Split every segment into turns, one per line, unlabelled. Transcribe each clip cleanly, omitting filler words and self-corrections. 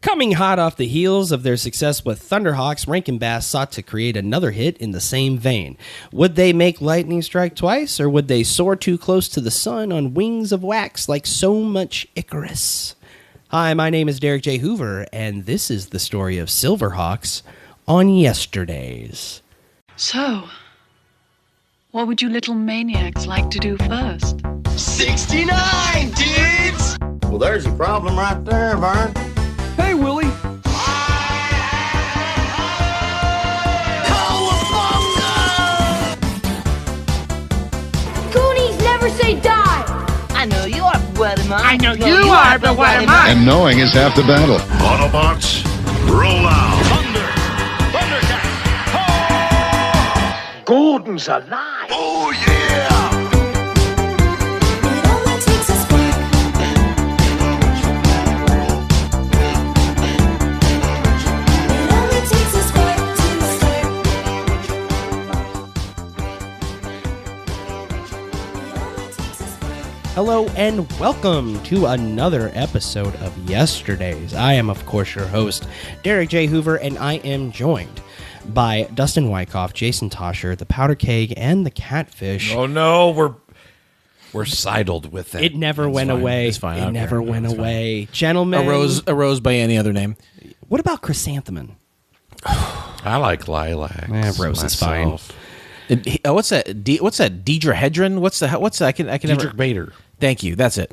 Coming hot off the heels of their success with Thunderhawks, Rankin Bass sought to create another hit in the same vein. Would they make lightning strike twice, or would they soar too close to the sun on wings of wax like so much Icarus? Hi, my name is Derek J. Hoover, and this is the story of Silverhawks on Yesterdaze.
So, what would you little maniacs like to do first?
69, dudes!
Well, there's your problem right there, Vern.
Hey, Willie.
Cowabunga!
Goonies never say die!
I know you are, but what am I?
I know you are, but what am I?
And knowing is half the battle.
Autobots, roll out. Thundercats.
Gordon's alive.
Oh, yeah!
It only takes a spark. It only takes a spark to start. It only takes a spark.
Hello and welcome to another episode of Yesterdaze. I am, of course, your host, Derek J. Hoover, and I am joined by Dustin Wyckoff, Jason Tosher, the Powder Keg, and the Catfish.
Oh no, we're sidled with it.
It never went away.
It's fine.
It never went away. Gentlemen.
A rose by any other name.
What about chrysanthemum?
I like lilacs.
Rose is fine.
myself.
What's that? What's that? Deidre What's that? I can
Dietrich
never.
Bader.
Thank you. That's it.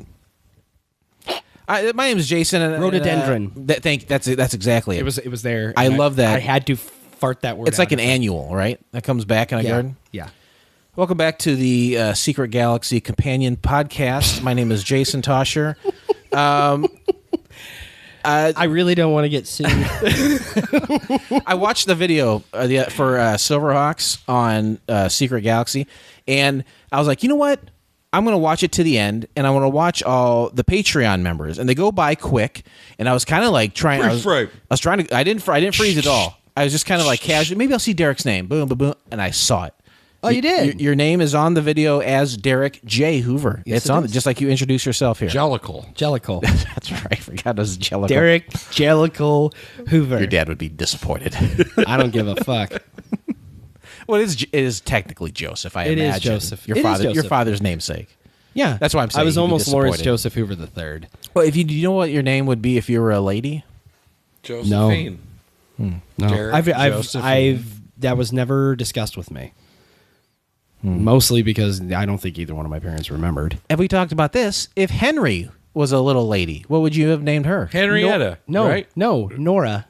My name is Jason. And,
Rhododendron.
That's exactly it.
It was there.
I
and
love that.
I had to fart that word.
It's like an annual, right? That comes back in a garden.
Yeah.
Welcome back to the Secret Galaxy Companion Podcast. My name is Jason Tosher.
I really don't want to get sued.
I watched the video for Silverhawks on Secret Galaxy, and I was like, you know what? I'm going to watch it to the end, and I want to watch all the Patreon members, and they go by quick. And I was kind of like trying. I was trying to. I didn't freeze at all. I was just kind of like casual. Maybe I'll see Derek's name. Boom, boom, boom, and I saw it.
Oh, you did?
Your name is on the video as Derek J. Hoover.
Yes,
it's on, just like you introduce yourself here.
Jellicle.
That's right. I forgot it was Jellicle.
Derek Jellicle Hoover.
Your dad would be disappointed.
I don't give a fuck.
Well, it is technically Joseph. I
It is
imagine.
Joseph.
Your
It is
father. Your
Joseph.
father's namesake.
Yeah.
That's why I'm saying
I was
you'd be
almost Lawrence
disappointed.
Joseph Hoover III.
Well, do you know what your name would be if you were a lady?
Josephine.
No.
Derek Josephine.
That was never discussed with me. Mostly because I don't think either one of my parents remembered.
Have we talked about this? If Henry was a little lady, what would you have named her?
Henrietta.
No,
right?
no, Nora.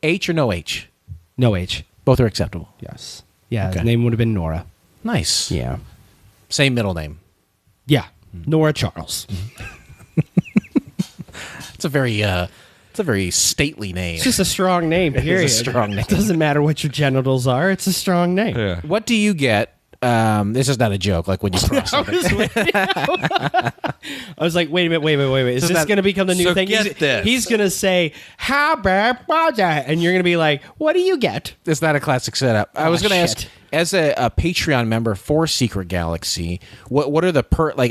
H or no H?
No H.
Both are acceptable.
Yes. Yeah,
Okay.
his name would have been Nora.
Nice.
Yeah.
Same middle name.
Yeah. Nora Charles.
It's a very stately name.
It's just a strong name, period.
It's a strong name.
It doesn't matter what your genitals are. It's a strong name.
Yeah.
What do you get? This is not a joke. Like when you cross something.
I was like, wait a minute. Is this going to become the new
So
thing?
get this.
He's going to say, how bad was that? And you're going to be like, what do you get?
It's not a classic setup. I was going to ask,
shit.
as a Patreon member for Secret Galaxy, what are the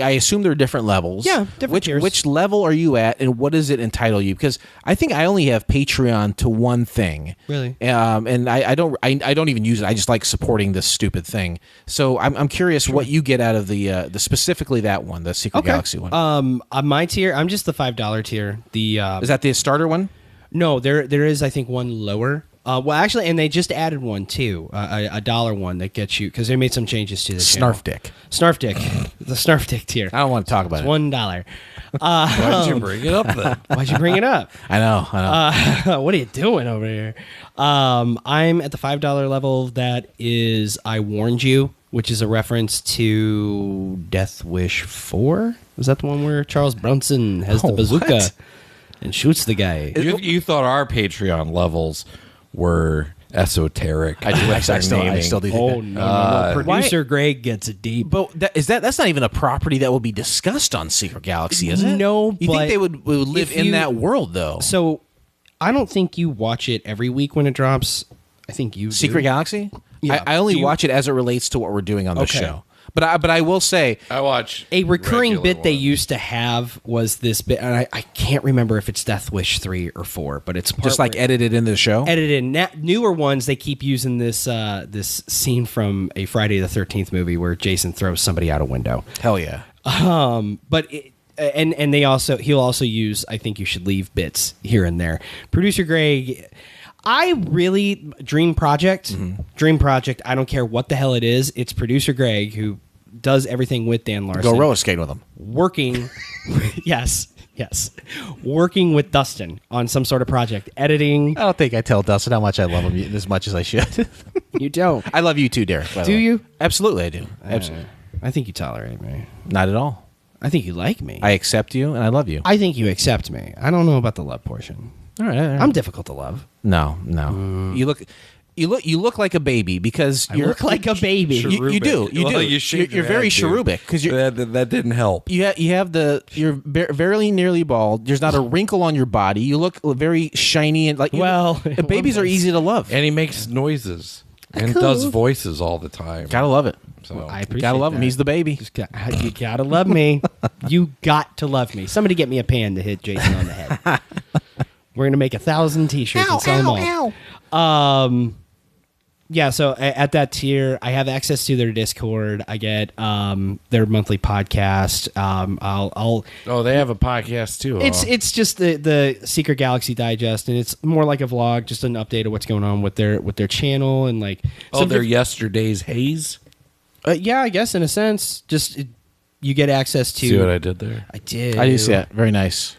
I assume there are different levels.
Yeah, different tiers.
Which level are you at, and what does it entitle you? Because I think I only have Patreon to one thing.
Really?
And I don't even use it. I just like supporting this stupid thing. So I'm curious what you get out of the specifically that one, the Secret Galaxy one.
On my tier, I'm just the $5 tier.
Is that the starter one?
No, there is, I think, one lower. Well, actually, and they just added one too, a $1 one that gets you, because they made some changes to the
Snarf Dick.
Snarf Dick, the Snarf Dick tier.
I don't want to talk about
It's
it.
$1.
Why'd you bring it up then?
Why'd you bring it up?
I know.
What are you doing over here? I'm at the $5 level. That is I Warned You, which is a reference to Death Wish 4. Was that the one where Charles Bronson has the bazooka
what?
and shoots the guy?
You thought our Patreon levels were esoteric.
I do. I still do.
Oh, no. Producer Greg gets it deep.
But that's not even a property that will be discussed on Secret Galaxy, is it?
No,
you
but
think they would live in that world though?
So I don't think you watch it every week when it drops. I think you
Secret
do.
Galaxy.
Yeah.
I only
Do you-
watch it as it relates to what we're doing on the
Okay.
show. But I will say,
I watch
A recurring
regular
bit they
ones.
used to have was this bit, and I can't remember if it's Death Wish 3 or 4, but it's part
just like
where-
edited into the show.
edited. Newer ones, they keep using this this scene from a Friday the 13th movie where Jason throws somebody out a window.
Hell yeah.
But and he'll also use I think you should leave bits here and there. Producer Greg, Dream Project. I don't care what the hell it is. It's Producer Greg who does everything with Dan Larson.
Go roller skate with him.
Working, yes, working with Dustin on some sort of project, editing.
I don't think I tell Dustin how much I love him as much as I should.
You don't.
I love you too, Derek. by the
Do
way.
you?
Absolutely, I do. Absolutely.
I think you tolerate me.
Not at all.
I think you like me.
I accept you and I love you.
I think you accept me. I don't know about the love portion.
All right.
I'm difficult to love.
No. You look like a baby because
I
you
look like a baby.
You do.
Well, you shaved
You're
your
very
head, dude.
cherubic because you're.
That didn't help.
You're very nearly bald. There's not a wrinkle on your body. You look very shiny and like.
Well,
babies are easy to love.
And he makes noises and does voices all the time.
Gotta love it.
So
I appreciate
Gotta love him.
that.
He's the baby.
You gotta love me. You got to love me. Somebody get me a pan to hit Jason on the head. We're gonna make 1,000 T-shirts and sell them all. Yeah, so at that tier, I have access to their Discord. I get their monthly podcast.
Oh, they have a podcast too.
It's just the Secret Galaxy Digest, and it's more like a vlog, just an update of what's going on with their channel and like.
their Yesterday's Haze.
Yeah, I guess in a sense, just you get access to.
See what I did there?
I did.
I do see that. Very nice.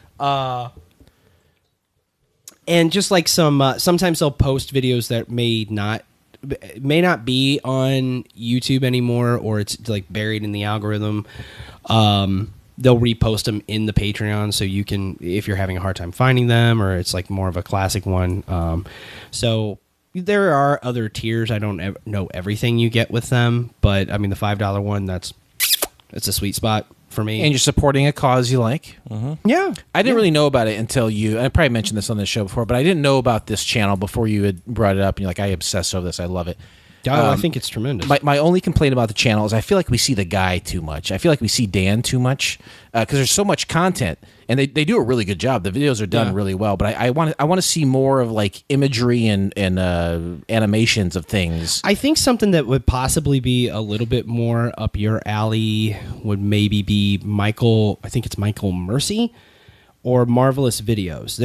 And just like sometimes they'll post videos that may not be on YouTube anymore, or it's like buried in the algorithm. They'll repost them in the Patreon, so you can, if you're having a hard time finding them, or it's like more of a classic one. So there are other tiers. I don't know everything you get with them, but I mean the $5 one, it's a sweet spot for me.
And you're supporting a cause you like.
Yeah,
I didn't really know about it until you. I probably mentioned this on the show before, but I didn't know about this channel before you had brought it up. And you're like, I obsess over this. I love it.
I think it's tremendous.
My only complaint about the channel is I feel like we see the guy too much. I feel like we see Dan too much because there's so much content, and they do a really good job. The videos are done really well, but I want to see more of like imagery and animations of things.
I think something that would possibly be a little bit more up your alley would maybe be Michael. I think it's Michael Mercy or Marvelous Videos.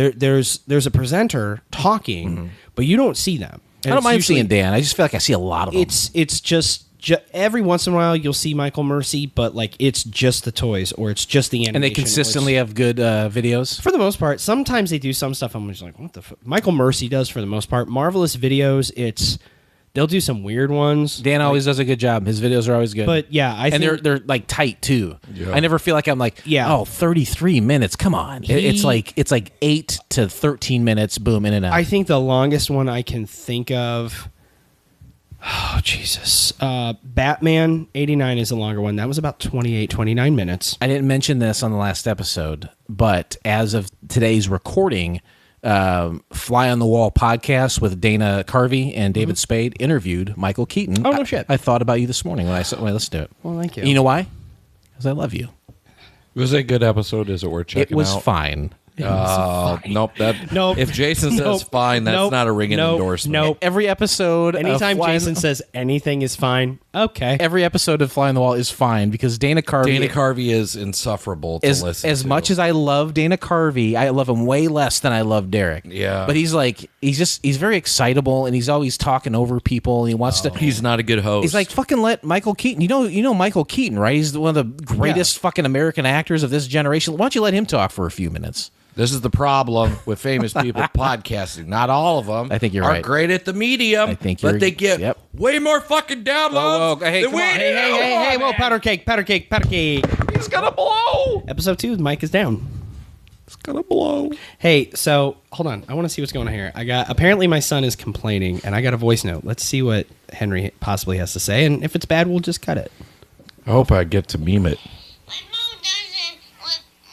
There's a presenter talking, but you don't see them.
I don't mind seeing Dan. I just feel like I see a lot of them.
It's just every once in a while you'll see Michael Mercy, but like it's just the toys or it's just the animation.
And they consistently have good videos?
For the most part. Sometimes they do some stuff I'm just like, what the fuck? Michael Mercy does for the most part. Marvelous Videos, they'll do some weird ones.
Dan always does a good job. His videos are always good.
But yeah, I think
they're like tight too.
Yeah.
I never feel like I'm like,
Yeah.
33 minutes. Come on. It's like 8 to 13 minutes, boom, in and out.
I think the longest one I can think of. Oh, Jesus. Batman 89 is a longer one. That was about 29 minutes.
I didn't mention this on the last episode, but as of today's recording, Fly on the Wall podcast with Dana Carvey and David Spade interviewed Michael Keaton.
Oh, no shit.
I thought about you this morning when I listened to it.
Well, thank you.
You know why? Because I love you.
Was it a good episode? Is it worth checking
It was
out?
fine.
Nope.
Nope.
If Jason says
Nope.
fine, that's
Nope.
not a ringing
Nope.
endorsement.
Nope.
Every episode,
Anytime
of Fly
Jason says anything is fine, okay.
every episode of Fly on the Wall is fine because Dana Carvey.
Dana Carvey is insufferable to listen
as
to.
much as I love Dana Carvey, I love him way less than I love Derek.
Yeah.
But he's very excitable and he's always talking over people and he wants to.
He's not a good host.
He's like, fucking let Michael Keaton. You know Michael Keaton, right? He's one of the greatest fucking American actors of this generation. Why don't you let him talk for a few minutes?
This is the problem with famous people podcasting. Not all of them.
I think you're
are
right.
great at the medium.
I think you're-
but they get
yep.
way more fucking downloads.
Whoa, hey,
than
come
we
on.
do.
Hey, whoa, powder cake.
He's gonna blow.
Episode 2, the mic is down.
It's gonna blow.
Hey, so hold on. I want to see what's going on here. Apparently my son is complaining, and I got a voice note. Let's see what Henry possibly has to say, and if it's bad, we'll just cut it.
I hope I get to meme it.
My mom doesn't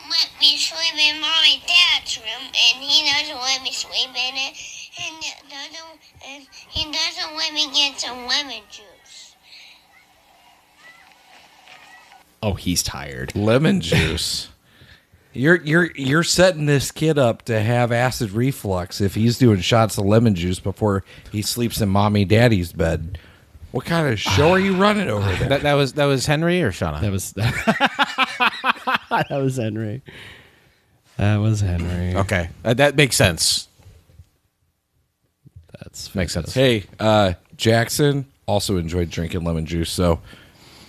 let me sleep in my dad's room, and he doesn't let me sleep in it, and he doesn't let me get some lemon juice.
Oh, he's tired.
Lemon juice. You're setting this kid up to have acid reflux if he's doing shots of lemon juice before he sleeps in mommy daddy's bed. What kind of show are you running over there?
That was Henry or Shauna?
That was that was Henry. That was Henry.
Okay, that makes sense.
Makes sense.
Hey, Jackson also enjoyed drinking lemon juice, so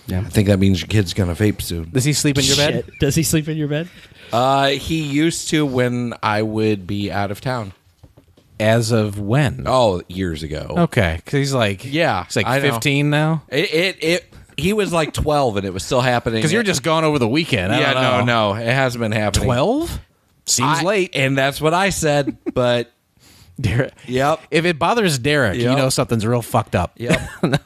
Yeah.
I think that means your kid's gonna vape soon.
Does he sleep in your bed?
Shit. Does he sleep in your bed?
He used to when I would be out of town.
As of when?
Oh, years ago.
Okay, because he's like,
he's
like 15 now.
He was like 12 and it was still happening.
Because you're just gone over the weekend. I don't know.
no, it hasn't been happening.
12 seems late.
And that's what I said, but
Derek,
yep.
If it bothers Derek, you know something's real fucked up.
Yep. And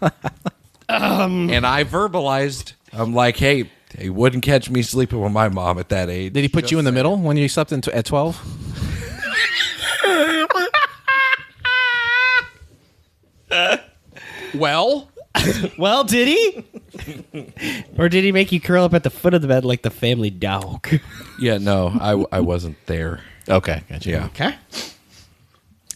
I verbalized, I'm like, hey, he wouldn't catch me sleeping with my mom at that age.
Did he put you in the middle when you slept at 12?
Well,
did he? Or did he make you curl up at the foot of the bed like the family dog?
yeah, no, I wasn't there.
Okay, gotcha.
Yeah.
Okay.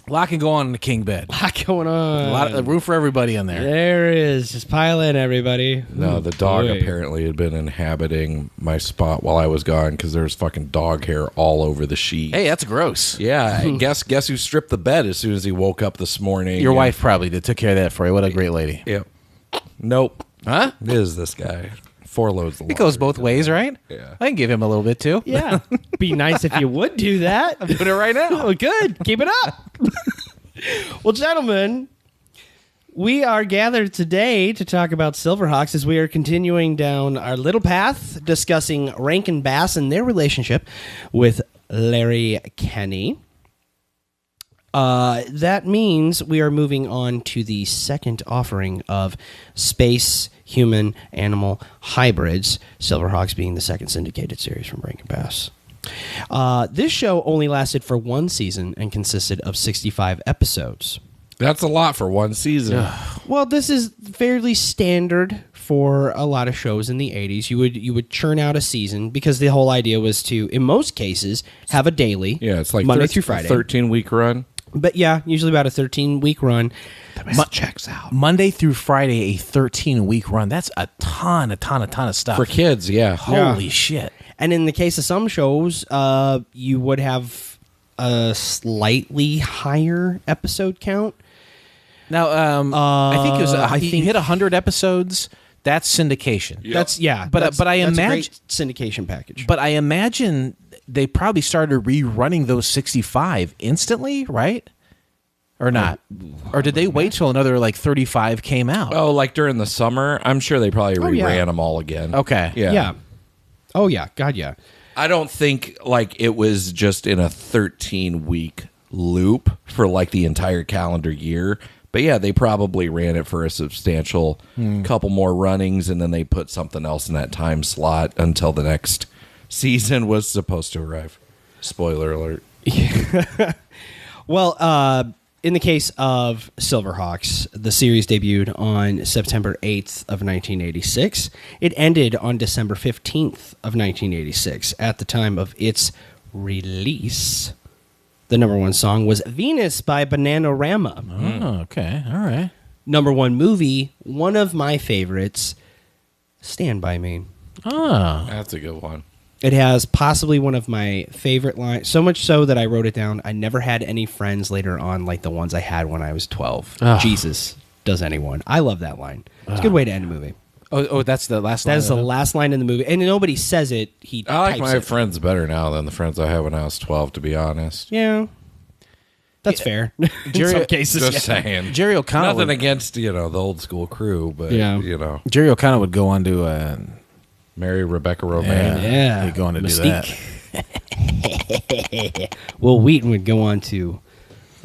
A lot can go on in the king bed.
A lot going on.
A lot of room for everybody in there.
There is. Just pile in, everybody.
No, the dog
boy.
apparently had been inhabiting my spot while I was gone because there's fucking dog hair all over the sheet.
Hey, that's gross.
Yeah, and guess who stripped the bed as soon as he woke up this morning?
Your wife probably did. Took care of that for you. What a great lady.
Yep. Nope.
Huh?
It is this guy. 4 loads of
It goes
laundry.
both ways, right?
Yeah.
I can give him a little bit too.
Yeah. Be nice if you would do that.
I'm doing it right now.
Oh, good. Keep it up. Well, gentlemen, we are gathered today to talk about Silverhawks as we are continuing down our little path discussing Rankin Bass and their relationship with Larry Kenny. That means we are moving on to the second offering of space, human, animal hybrids, Silverhawks being the second syndicated series from Rankin Bass. This show only lasted for one season and consisted of 65 episodes.
That's a lot for one season.
Well, this is fairly standard for a lot of shows in the 80s. You would churn out a season because the whole idea was to, in most cases, have a daily.
Yeah, it's like
Monday through Friday.
13-week run.
But yeah, usually about a 13-week run.
Checks out.
Monday through Friday, a 13-week run. That's a ton of stuff.
For kids, yeah.
Holy shit.
And in the case of some shows, you would have a slightly higher episode count.
Now, I think it was.
I
You
think-
hit 100 episodes. That's syndication.
Yep.
That's yeah,
But
that's,
I
that's a
imagine
great syndication package.
But I imagine they probably started rerunning those 65 instantly, right? Or not? Or did they wait till another like 35 came out?
Oh, like during the summer? I'm sure they probably reran them all again.
Okay.
Yeah.
Oh yeah, God yeah.
I don't think like it was just in a 13-week loop for like the entire calendar year. But yeah, they probably ran it for a substantial couple more runnings, and then they put something else in that time slot until the next season was supposed to arrive. Spoiler alert.
Well, in the case of Silverhawks, the series debuted on September 8th of 1986. It ended on December 15th of 1986. At the time of its release, the number one song was Venus by Bananarama.
Oh, okay. All right.
Number one movie, one of my favorites, Stand By Me.
Oh.
That's a good one.
It has possibly one of my favorite lines, so much so that I wrote it down. I never had any friends later on like the ones I had when I was 12.
Ugh.
Jesus, does anyone? I love that line. It's a good way to end a movie.
Oh, that's the last line.
That is the
of it?
last line in the movie. And nobody says it. He
I like
types
my
it.
friends better now than the friends I had when I was 12, to be honest.
Yeah. That's fair. In some cases.
Just
yeah.
saying.
Jerry O'Connell.
Nothing against, the old school crew, but,
Yeah.
Jerry O'Connell would go on to
Mary Rebecca Romaine.
Yeah.
He'd go on to
Mystique.
do that.
Will Wheaton would go on to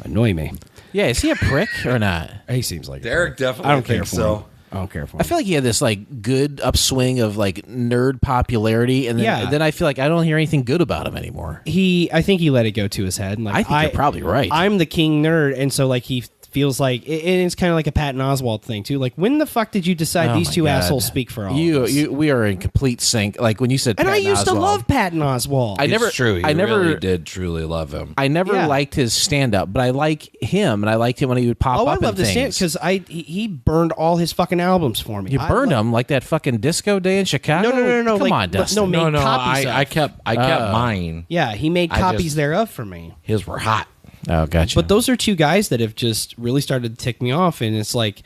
annoy me.
Yeah, is he a prick or not?
He seems like
Derek definitely
I don't care
thinks
for
so.
him. I don't care for him.
I feel like he had this like good upswing of like nerd popularity, and then I feel like I don't hear anything good about him anymore.
I think he let it go to his head. And like,
I think you're probably right.
I'm the king nerd, and so like he feels like it's kind of like a Patton Oswalt thing too. Like, when the fuck did you decide
Oh
these
my
two
God.
assholes speak for all of us?
We are in complete sync. Like when you said,
And I
Patton
used to
Oswalt,
love Patton Oswalt.
It's true. He really did truly love him.
I never
Yeah.
liked his stand up, but I like him, and I liked him when he would pop
I
up
love
in
the stand
things.
because he burned all his fucking albums for me.
You burned him like that fucking disco day in Chicago.
No.
Come
like,
on, Dustin.
No, made copies of.
I kept mine.
Yeah, he made
I
copies
just-
thereof for me.
His were hot.
Oh, gotcha.
But those are two guys that have just really started to tick me off, and it's like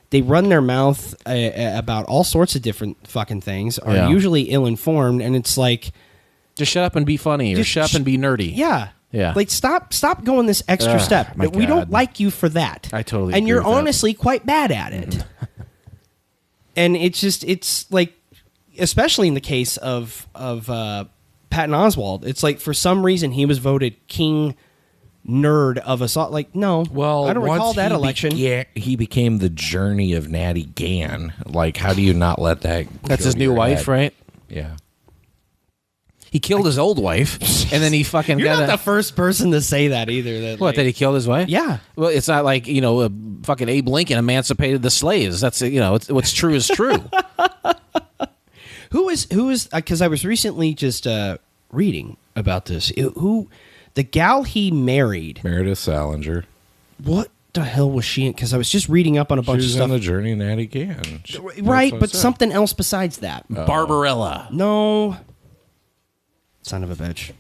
they run their mouth about all sorts of different fucking things, are
Yeah.
usually ill-informed, and it's like,
just shut up and be funny, or
Just
shut up and be nerdy.
yeah.
Yeah.
Like, stop going this extra
Ugh,
step.
my
We
God.
don't like you for that.
I totally
And
agree
you're
with that.
honestly quite bad at it. And it's like, especially in the case of Patton Oswalt, it's like for some reason he was voted king nerd of us all. Like, no,
Well,
I don't recall
once
that
he
election.
he became the journey of Natty Gann. Like, how do you not let that?
That's
go
his
to
new
your
wife,
head?
right?
Yeah.
He killed his old wife, and then he fucking
You're
got
not the first person to say that either. That
what?
like-
That he killed his wife?
Yeah.
Well, it's not like fucking Abe Lincoln emancipated the slaves. That's it's what's true is true.
Who is because I was recently just reading about this. Who the gal he married?
Meredith Salinger.
What the hell was she in? Because I was just reading up on a bunch
She
of
was
stuff.
on the journey of Natty Gann.
Right,
That's what I
but
said.
something else besides that.
Barbarella.
No, son of a bitch.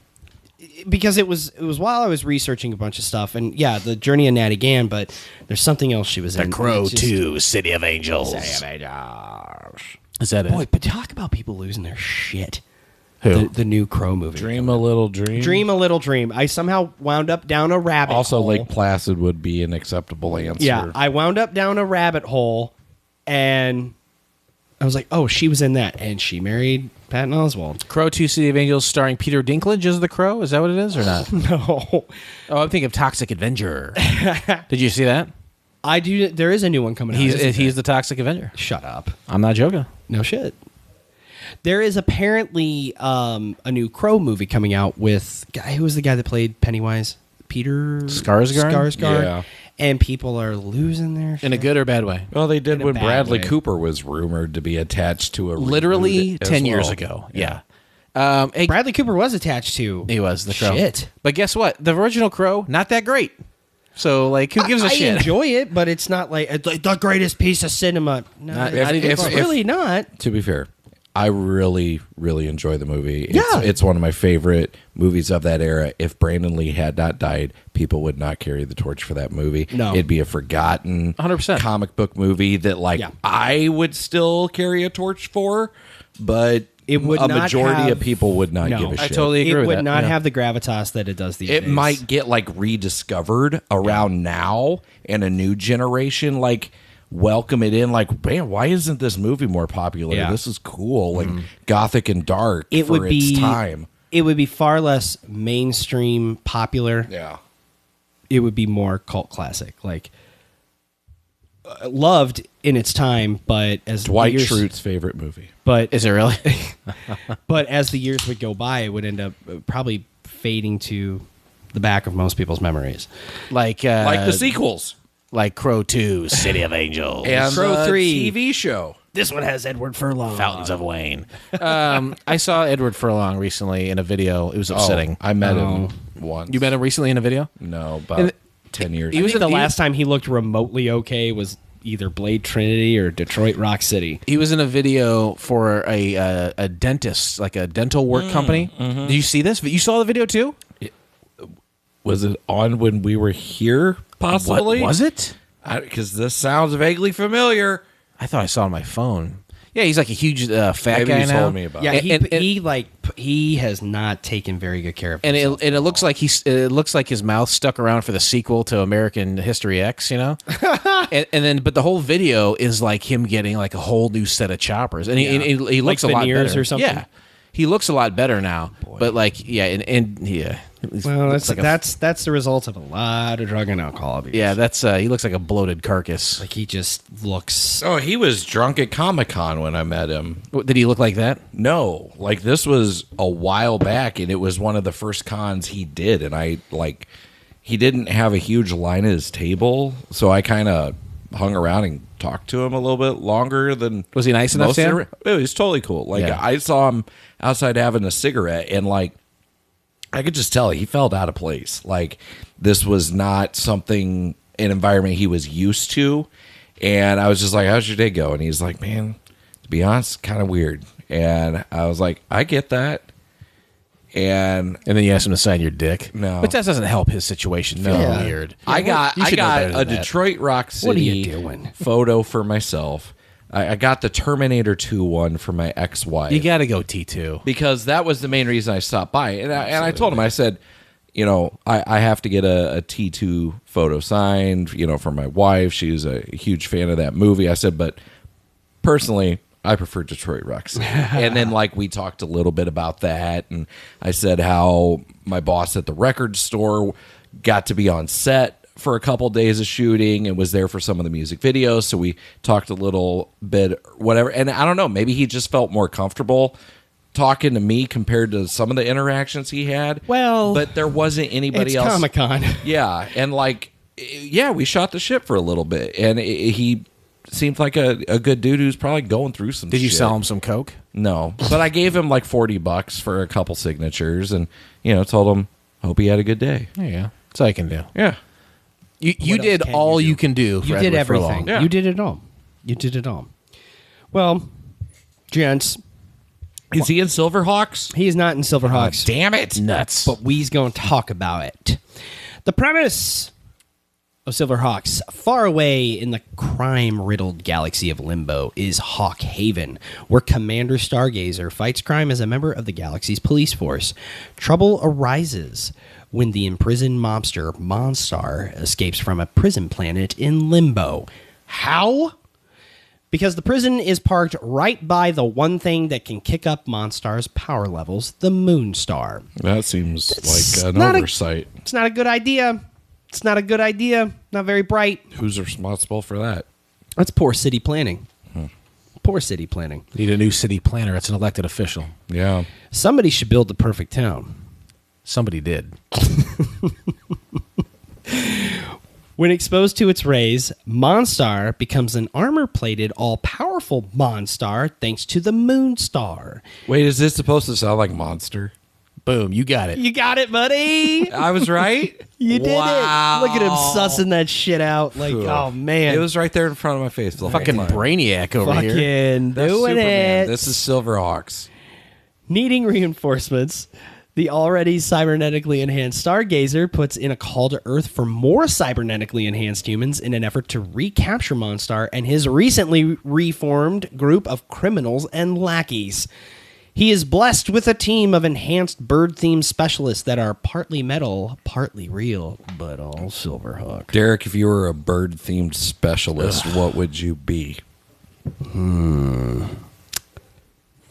Because it was while I was researching a bunch of stuff, and yeah, the journey of Natty Gann. But there's something else she was in.
Crow
It's just-
2, City of Angels. Is that
Boy,
it?
but talk about people losing their shit.
Who?
The new Crow movie.
Dream a little dream.
Dream a little dream. I somehow wound up down a rabbit
Also,
hole.
Lake Placid would be an acceptable answer.
Yeah, I wound up down a rabbit hole, and I was like, oh, she was in that, and she married Patton Oswalt.
Crow 2, City of Angels, starring Peter Dinklage as the Crow. Is that what it is or not?
No,
Oh, I'm thinking of Toxic Avenger. Did you see that?
I do. There is a new one coming out. isn't
He's
there?
the Toxic Avenger.
Shut up.
I'm not joking.
No shit. There is apparently a new Crow movie coming out with who was the guy that played Pennywise? Peter
Skarsgård?
Yeah.
And people are losing their shit.
In a good or bad way?
Well, they did
In a
when
bad
Bradley
way.
Cooper was rumored to be attached to a
Literally
reboot as
10 years
well.
ago. Yeah. Hey,
Bradley Cooper was attached to.
he was the Crow.
Shit.
But guess what? The original Crow, not that great. So, like, who gives a
I
shit?
enjoy it, but it's not like it's like the greatest piece of cinema. No,
Not-
it's
not even close.
really not.
To be fair, I really, really enjoy the movie.
Yeah.
It's one of my favorite movies of that era. If Brandon Lee had not died, people would not carry the torch for that movie.
No.
It'd be a forgotten
100%.
comic book movie that, like,
Yeah.
I would still carry a torch for, but
It would
a
not
majority
have-
of people would not
No.
give a
I
shit.
totally agree
It
with
would
that.
not
Yeah.
have the gravitas that it does these
It
days.
might get like rediscovered around now, and a new generation like welcome it in. Like, man, why isn't this movie more popular?
Yeah.
This is cool, like gothic and dark
It
for
would be
its time.
It would be far less mainstream popular.
Yeah,
It would be more cult classic, like loved in its time, but as
Dwight
the years,
Schrute's favorite movie.
But
Is it really?
but as the years would go by, it would end up probably fading to the back of most people's memories.
like
Like the sequels
like Crow 2, City of Angels,
and
Crow
the
3.
TV show.
This one has Edward Furlong.
Fountains of Wayne. I saw Edward Furlong recently in a video. It was upsetting.
I met
Oh.
him once.
You met him recently in a video?
No, about
And
10 years.
he
I
was
think
in
the
he-
last time he looked remotely okay was either Blade Trinity or Detroit Rock City.
He was in a video for a dentist, like a dental work company. Did you see this? You saw the video too?
Was it on when we were here? Possibly.
What was it?
Because this sounds vaguely familiar.
I thought I saw it on my phone. Yeah, he's like a huge fat
Maybe
guy
you
now.
told me about
Yeah,
it.
he has not taken very good care of
And
himself.
it looks like it looks like his mouth stuck around for the sequel to American History X, you know. and then, but the whole video is like him getting like a whole new set of choppers, and he
Like
looks a lot
veneers
better
or something?
Yeah, he looks a lot better now. But like, yeah, and yeah,
Well,
looks like
that's the result of a lot of drug and alcohol abuse.
yeah, that's he looks like a bloated carcass.
like he just looks.
Oh, he was drunk at Comic-Con when I met him.
Did he look like that?
No, like this was a while back, and it was one of the first cons he did, and I like he didn't have a huge line at his table, so I kind of hung around and talked to him a little bit longer than.
Was he nice enough, Sam?
It was totally cool. Like I saw him outside having a cigarette, and like I could just tell he felt out of place. Like this was not an environment he was used to. And I was just like, "How's your day go?" And he's like, "Man, to be honest, kind of weird." And I was like, "I get that." And
then you asked him to sign your dick.
No,
but that doesn't help his situation. No, weird.
I got a Detroit Rock City
What are you doing?
photo for myself. I got the Terminator 2 one for my ex-wife.
You got to go T2
because that was the main reason I stopped by. And I told him, I said, you know, I have to get a T2 photo signed, you know, for my wife. She was a huge fan of that movie. I said, but personally, I prefer Detroit Rock City. And then, like, we talked a little bit about that. And I said how my boss at the record store got to be on set for a couple days of shooting and was there for some of the music videos. So we talked a little bit, whatever. And I don't know, maybe he just felt more comfortable talking to me compared to some of the interactions he had.
Well,
but there wasn't anybody else.
Comic-Con.
Yeah. And, like, yeah, we shot the shit for a little bit. And he seemed like a good dude who's probably going through some shit.
Did you sell him some coke?
No. But I gave him like $40 for a couple signatures and, you know, told him, hope he had a good day.
There you go. That's all I can do.
Yeah.
You did all you can do for
You
Edward
did everything.
Yeah.
You did it all. You did it all. Well, gents,
Is he in Silverhawks?
he is not in Silverhawks.
Damn it.
Nuts.
But we's going to talk about it. The premise of Silverhawks, far away in the crime-riddled galaxy of Limbo, is Hawk Haven, where Commander Stargazer fights crime as a member of the galaxy's police force. Trouble arises when the imprisoned mobster Monstar escapes from a prison planet in Limbo. How? Because the prison is parked right by the one thing that can kick up Monstar's power levels, the Moonstar.
That seems
It's
like an
not
oversight.
It's not a good idea. It's not a good idea. Not very bright.
Who's responsible for that?
That's poor city planning. Poor city planning.
Need a new city planner. It's an elected official.
Yeah.
Somebody should build the perfect town.
Somebody did.
When exposed to its rays, Monstar becomes an armor-plated, all-powerful Monstar thanks to the Moonstar.
Wait, is this supposed to sound like Monster?
Boom, you got it.
You got it, buddy.
I was right?
You did
Wow.
it. Look at him sussing that shit out. Like, oh, man.
It was right there in front of my face. The whole
Fucking
time.
brainiac over here.
fucking
That's
doing
Superman.
it.
This is Silverhawks.
Needing reinforcements, the already cybernetically enhanced Stargazer puts in a call to Earth for more cybernetically enhanced humans in an effort to recapture Monstar and his recently reformed group of criminals and lackeys. He is blessed with a team of enhanced bird-themed specialists that are partly metal, partly real, but all Silverhawk.
Derek, if you were a bird-themed specialist, what would you be?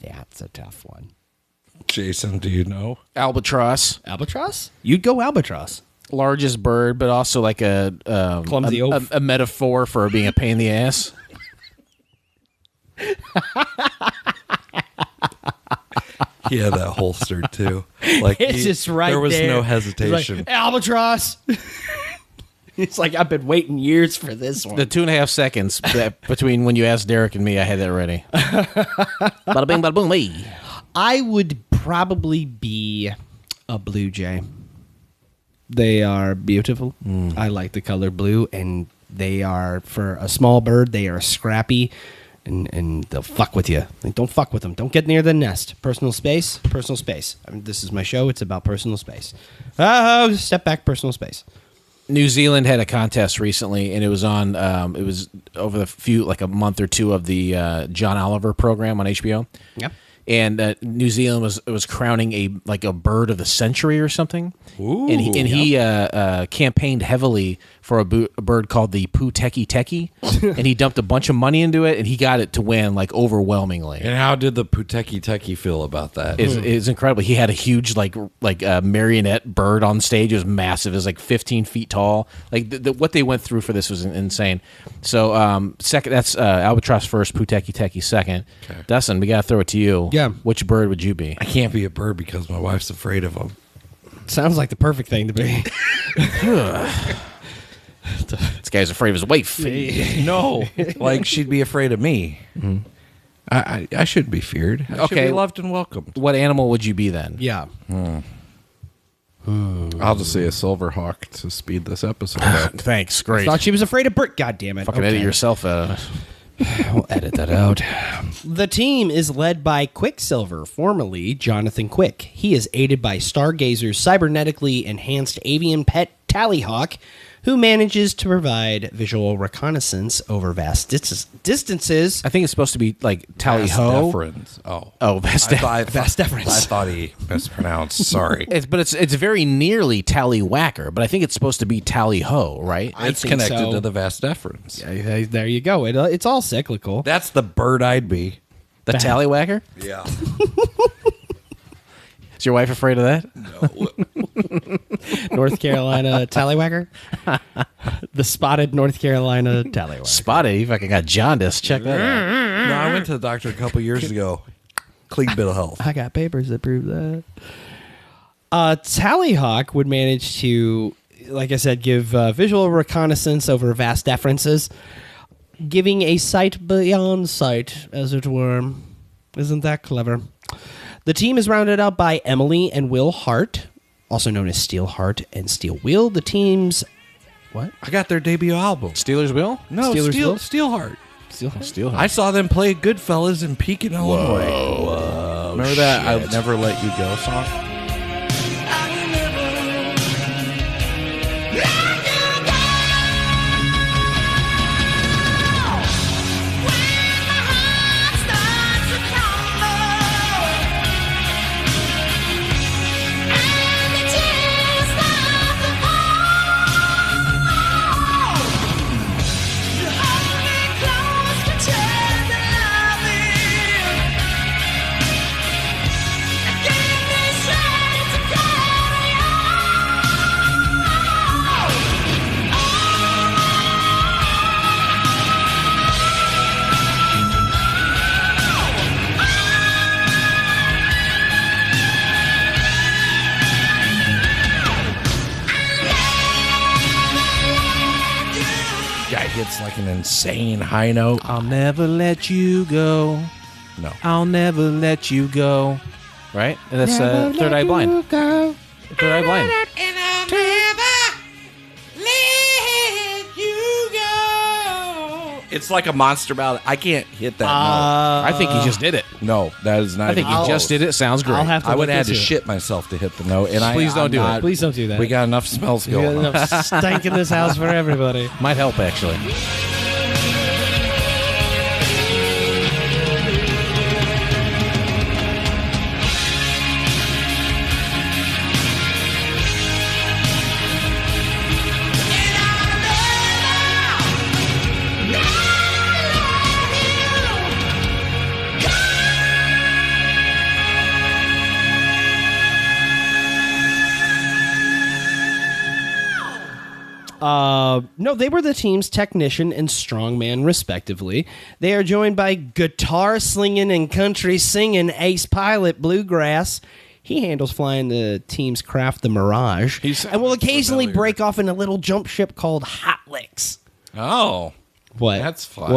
That's a tough one.
Jason, do you know?
Albatross.
Albatross? You'd go albatross.
Largest bird, but also like a
Clumsy oaf.
a metaphor for being a pain in the ass.
He had that holster too. Like
It's just right
there was
there.
no
He's
hesitation.
like, albatross. It's like, I've been waiting years for this one.
The 2.5 seconds between when you asked Derek and me, I had that ready. Bada bing, bada boom, hey.
I would probably be a blue jay. They are beautiful. I like the color blue, and they are, for a small bird, they are scrappy, and they'll fuck with you. Like, don't fuck with them. Don't get near the nest. Personal space, personal space. I mean, this is my show. It's about personal space. Oh, step back, personal space.
New Zealand had a contest recently, and it was on. It was over a month or two of the John Oliver program on HBO.
Yeah.
And New Zealand was crowning a bird of the century or something.
Ooh,
and he campaigned heavily for a bird called the Puteki Teki, and he dumped a bunch of money into it, and he got it to win like overwhelmingly.
And how did the Puteki Teki feel about that?
It's incredible. He had a huge like marionette bird on stage. It was massive. It was like 15 feet tall. Like what they went through for this was insane. So second, that's Albatross first, Puteki Teki second.
Okay.
Dustin, we gotta throw it to you.
Yeah.
Which bird would you be?
I can't be a bird because my wife's afraid of them.
Sounds like the perfect thing to be.
This guy's afraid of his wife.
No, like she'd be afraid of me. I should be feared. I should be loved and welcomed.
What animal would you be then?
Yeah.
I'll just say a Silverhawk to speed this episode up.
Thanks. Great.
Thought she was afraid of Brick. God damn it.
Fucking edit yourself out.
We'll edit that out. The team is led by Quicksilver, formerly Jonathan Quick. He is aided by Stargazer's cybernetically enhanced avian pet Tallyhawk, who manages to provide visual reconnaissance over vast distances.
I think it's supposed to be like tally ho. Vast deference.
I thought he mispronounced. Sorry.
It's very nearly tally whacker, but I think it's supposed to be tally ho, right?
It's connected to the vast deference.
Yeah, there you go. It's all cyclical.
That's the bird I'd be.
The tally whacker?
Yeah.
Is your wife afraid of that?
No.
North Carolina tallywhacker? The spotted North Carolina tallywhacker.
Spotted? You fucking got jaundice. Check that out.
No, I went to the doctor a couple years ago. Clean bill of health.
I got papers that prove that. Tallyhawk would manage to, like I said, give visual reconnaissance over vast differences, giving a sight beyond sight, as it were. Isn't that clever? The team is rounded out by Emily and Will Hart, also known as Steelheart and Steel Wheel. The team's... What?
I got their debut album.
Steelers Wheel?
No, Steelheart.
Steelheart.
I saw them play Goodfellas in Pekin, Illinois.
Whoa.
Remember that I'll Never Let You Go song? It's like an insane high note.
I'll never let you go.
No.
I'll never let you go. Right? And that's Third Eye Blind. Third Eye Blind.
And I'll never let you go.
It's like a monster ballad. I can't hit that note.
I think he just did it.
No, that is not.
I think he just did it. Sounds great.
I'll have to
I would
look
have to
into it.
shit myself to hit the note. And
Please don't
I'm
do it.
not-
Please don't do that.
We got enough smells
We got
going on.
enough stank in this house for everybody.
Might help, actually.
No, they were the team's technician and strongman, respectively. They are joined by guitar slinging and country singing ace pilot Bluegrass. He handles flying the team's craft, the Mirage, and will occasionally break off in a little jump ship called Hot Licks.
Oh,
What?
That's fun.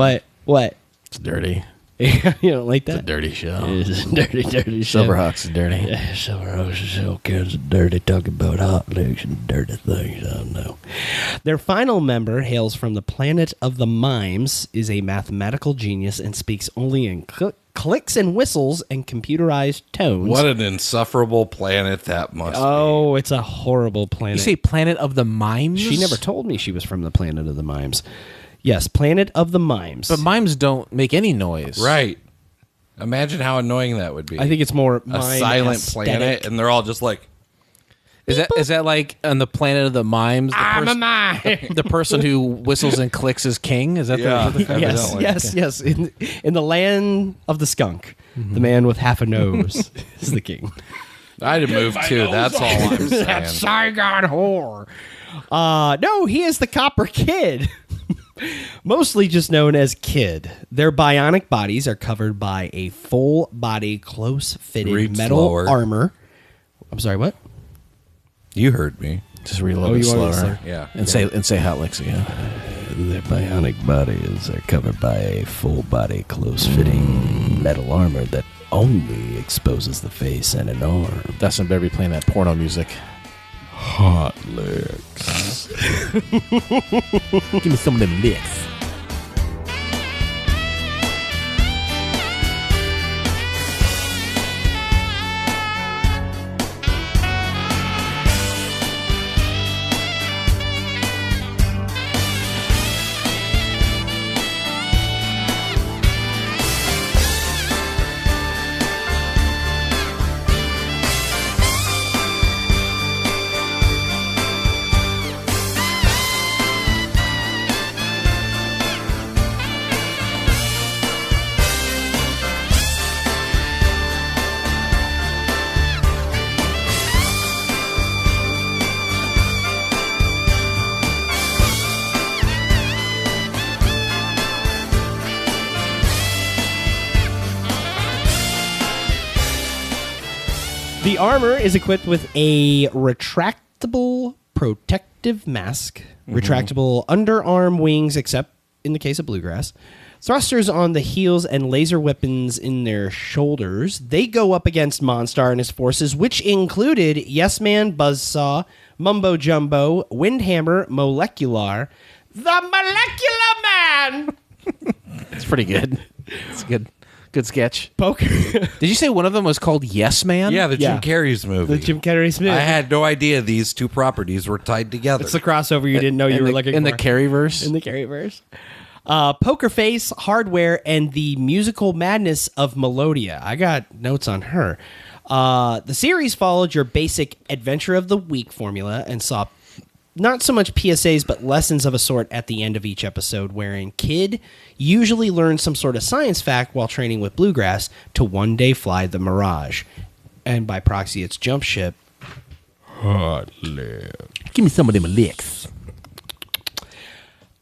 What?
It's dirty.
You don't like that?
It's a dirty show.
It's a dirty show.
Silverhawks is dirty.
Yeah, Silverhawks is all kinds of dirty, talking about hot licks and dirty things. I don't know. Their final member hails from the planet of the mimes, is a mathematical genius, and speaks only in clicks and whistles and computerized tones.
What an insufferable planet that must be.
Oh, it's a horrible planet.
You say planet of the mimes?
She never told me she was from the planet of the mimes. Yes, planet of the mimes.
But mimes don't make any noise.
Right. Imagine how annoying that would be.
I think it's more
a
mime
silent
aesthetic.
planet, and they're all just like,
Is that like on the planet of the mimes?
I'm a mime.
The person who whistles and clicks is king? Is that
Yeah.
the
Yes,
Evidently.
yes. In the land of the skunk, the man with half a nose is the king.
I'd have moved too. That's all I'm saying.
That Saigon whore. No, he is the Copper Kid. Mostly just known as Kid. Their bionic bodies are covered by a full body, close-fitted
Read
metal
slower.
armor. I'm sorry, what?
You heard me.
Just read a little bit
you want
slower.
it slower?
Yeah.
And say how it looks again.
Their bionic bodies are covered by a full-body, close-fitting metal armor that only exposes the face and an arm.
Dustin better be playing that porno music.
Hot licks.
Give me some of them licks.
The armor is equipped with a retractable protective mask, retractable underarm wings, except in the case of Bluegrass, thrusters on the heels, and laser weapons in their shoulders. They go up against Monstar and his forces, which included Yes Man, Buzzsaw, Mumbo Jumbo, Windhammer, Molecular, the Molecular Man!
It's pretty good. It's good. Good sketch.
Poker.
Did you say one of them was called Yes Man?
Yeah, the Jim Carrey's movie.
The Jim Carrey Smith.
I had no idea these two properties were tied together.
It's the crossover you didn't know you were looking for.
In the Carreyverse?
In the Carreyverse. Poker Face, Hardware, and the Musical Madness of Melodia. I got notes on her. The series followed your basic Adventure of the Week formula and saw not so much PSAs, but lessons of a sort at the end of each episode, wherein Kid usually learns some sort of science fact while training with Bluegrass to one day fly the Mirage. And by proxy, it's Jump Ship. Hot lip.
Give me some of them licks.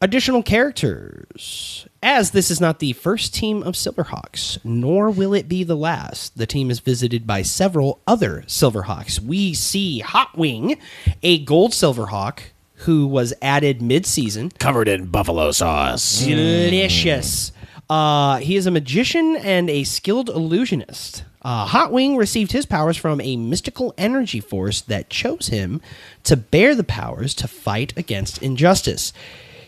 Additional characters. As this is not the first team of Silverhawks, nor will it be the last, the team is visited by several other Silverhawks. We see Hot Wing, a gold Silverhawk who was added mid-season.
Covered in buffalo sauce.
Delicious. He is a magician and a skilled illusionist. Hot Wing received his powers from a mystical energy force that chose him to bear the powers to fight against injustice.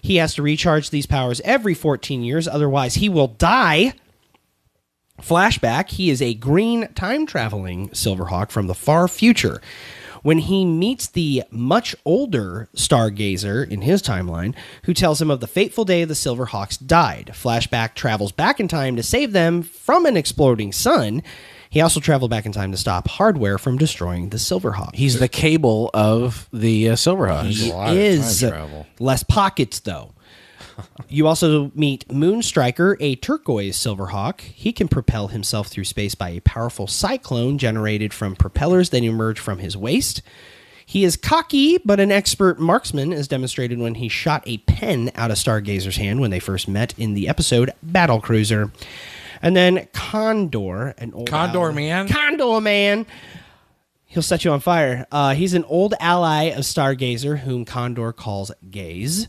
He has to recharge these powers every 14 years, otherwise he will die. Flashback, he is a green time-traveling Silverhawk from the far future. When he meets the much older Stargazer in his timeline, who tells him of the fateful day the Silverhawks died, Flashback travels back in time to save them from an exploding sun. He also traveled back in time to stop Hardware from destroying the Silverhawk.
He's the Cable of the Silverhawks.
He is. Less pockets, though. You also meet Moonstriker, a turquoise Silverhawk. He can propel himself through space by a powerful cyclone generated from propellers that emerge from his waist. He is cocky, but an expert marksman, as demonstrated when he shot a pen out of Stargazer's hand when they first met in the episode Battle Cruiser. And then Condor, an old
Condor Man?
Condor Man. He'll set you on fire. He's an old ally of Stargazer, whom Condor calls Gaze.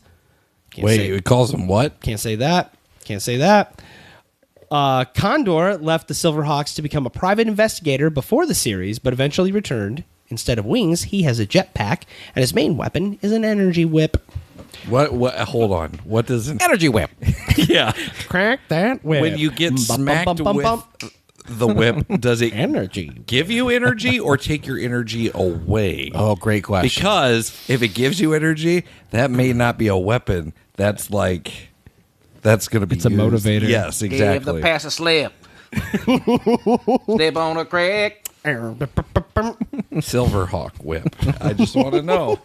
It calls him what?
Can't say that. Can't say that. Condor left the Silverhawks to become a private investigator before the series, but eventually returned. Instead of wings, he has a jetpack, and his main weapon is an energy whip.
What? Hold on. What does an
Energy whip.
Yeah.
Crack that whip.
When you get smacked with the whip, does it
energy
give you energy or take your energy away?
Oh, great question.
Because if it gives you energy, that may not be a weapon. That's going to be
It's a motivator.
Yes, exactly.
Give the pass a slip. Step on a crack.
Silverhawk whip. I just want to know.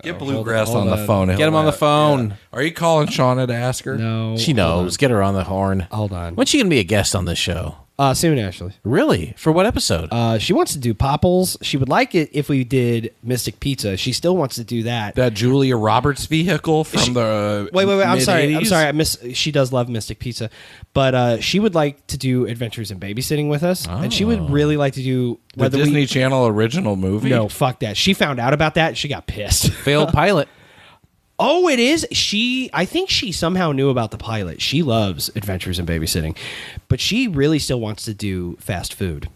Get Bluegrass
hold
on the
on.
phone.
Get him on the phone.
Yeah. Are you calling Shauna to ask her?
No.
She knows. Get her on the horn.
Hold on.
When's she going to be a guest on this show?
Soon, actually.
Really? For what episode?
She wants to do Popples. She would like it if we did Mystic Pizza. She still wants to do that.
That Julia Roberts vehicle from the
Wait. I'm sorry.
mid-80s?
She does love Mystic Pizza, but she would like to do Adventures in Babysitting with us, and she would really like to do
The Disney Channel original movie.
No, fuck that. She found out about that. And she got pissed.
Failed pilot.
Oh, it is. I think she somehow knew about the pilot. She loves Adventures in Babysitting, but she really still wants to do fast food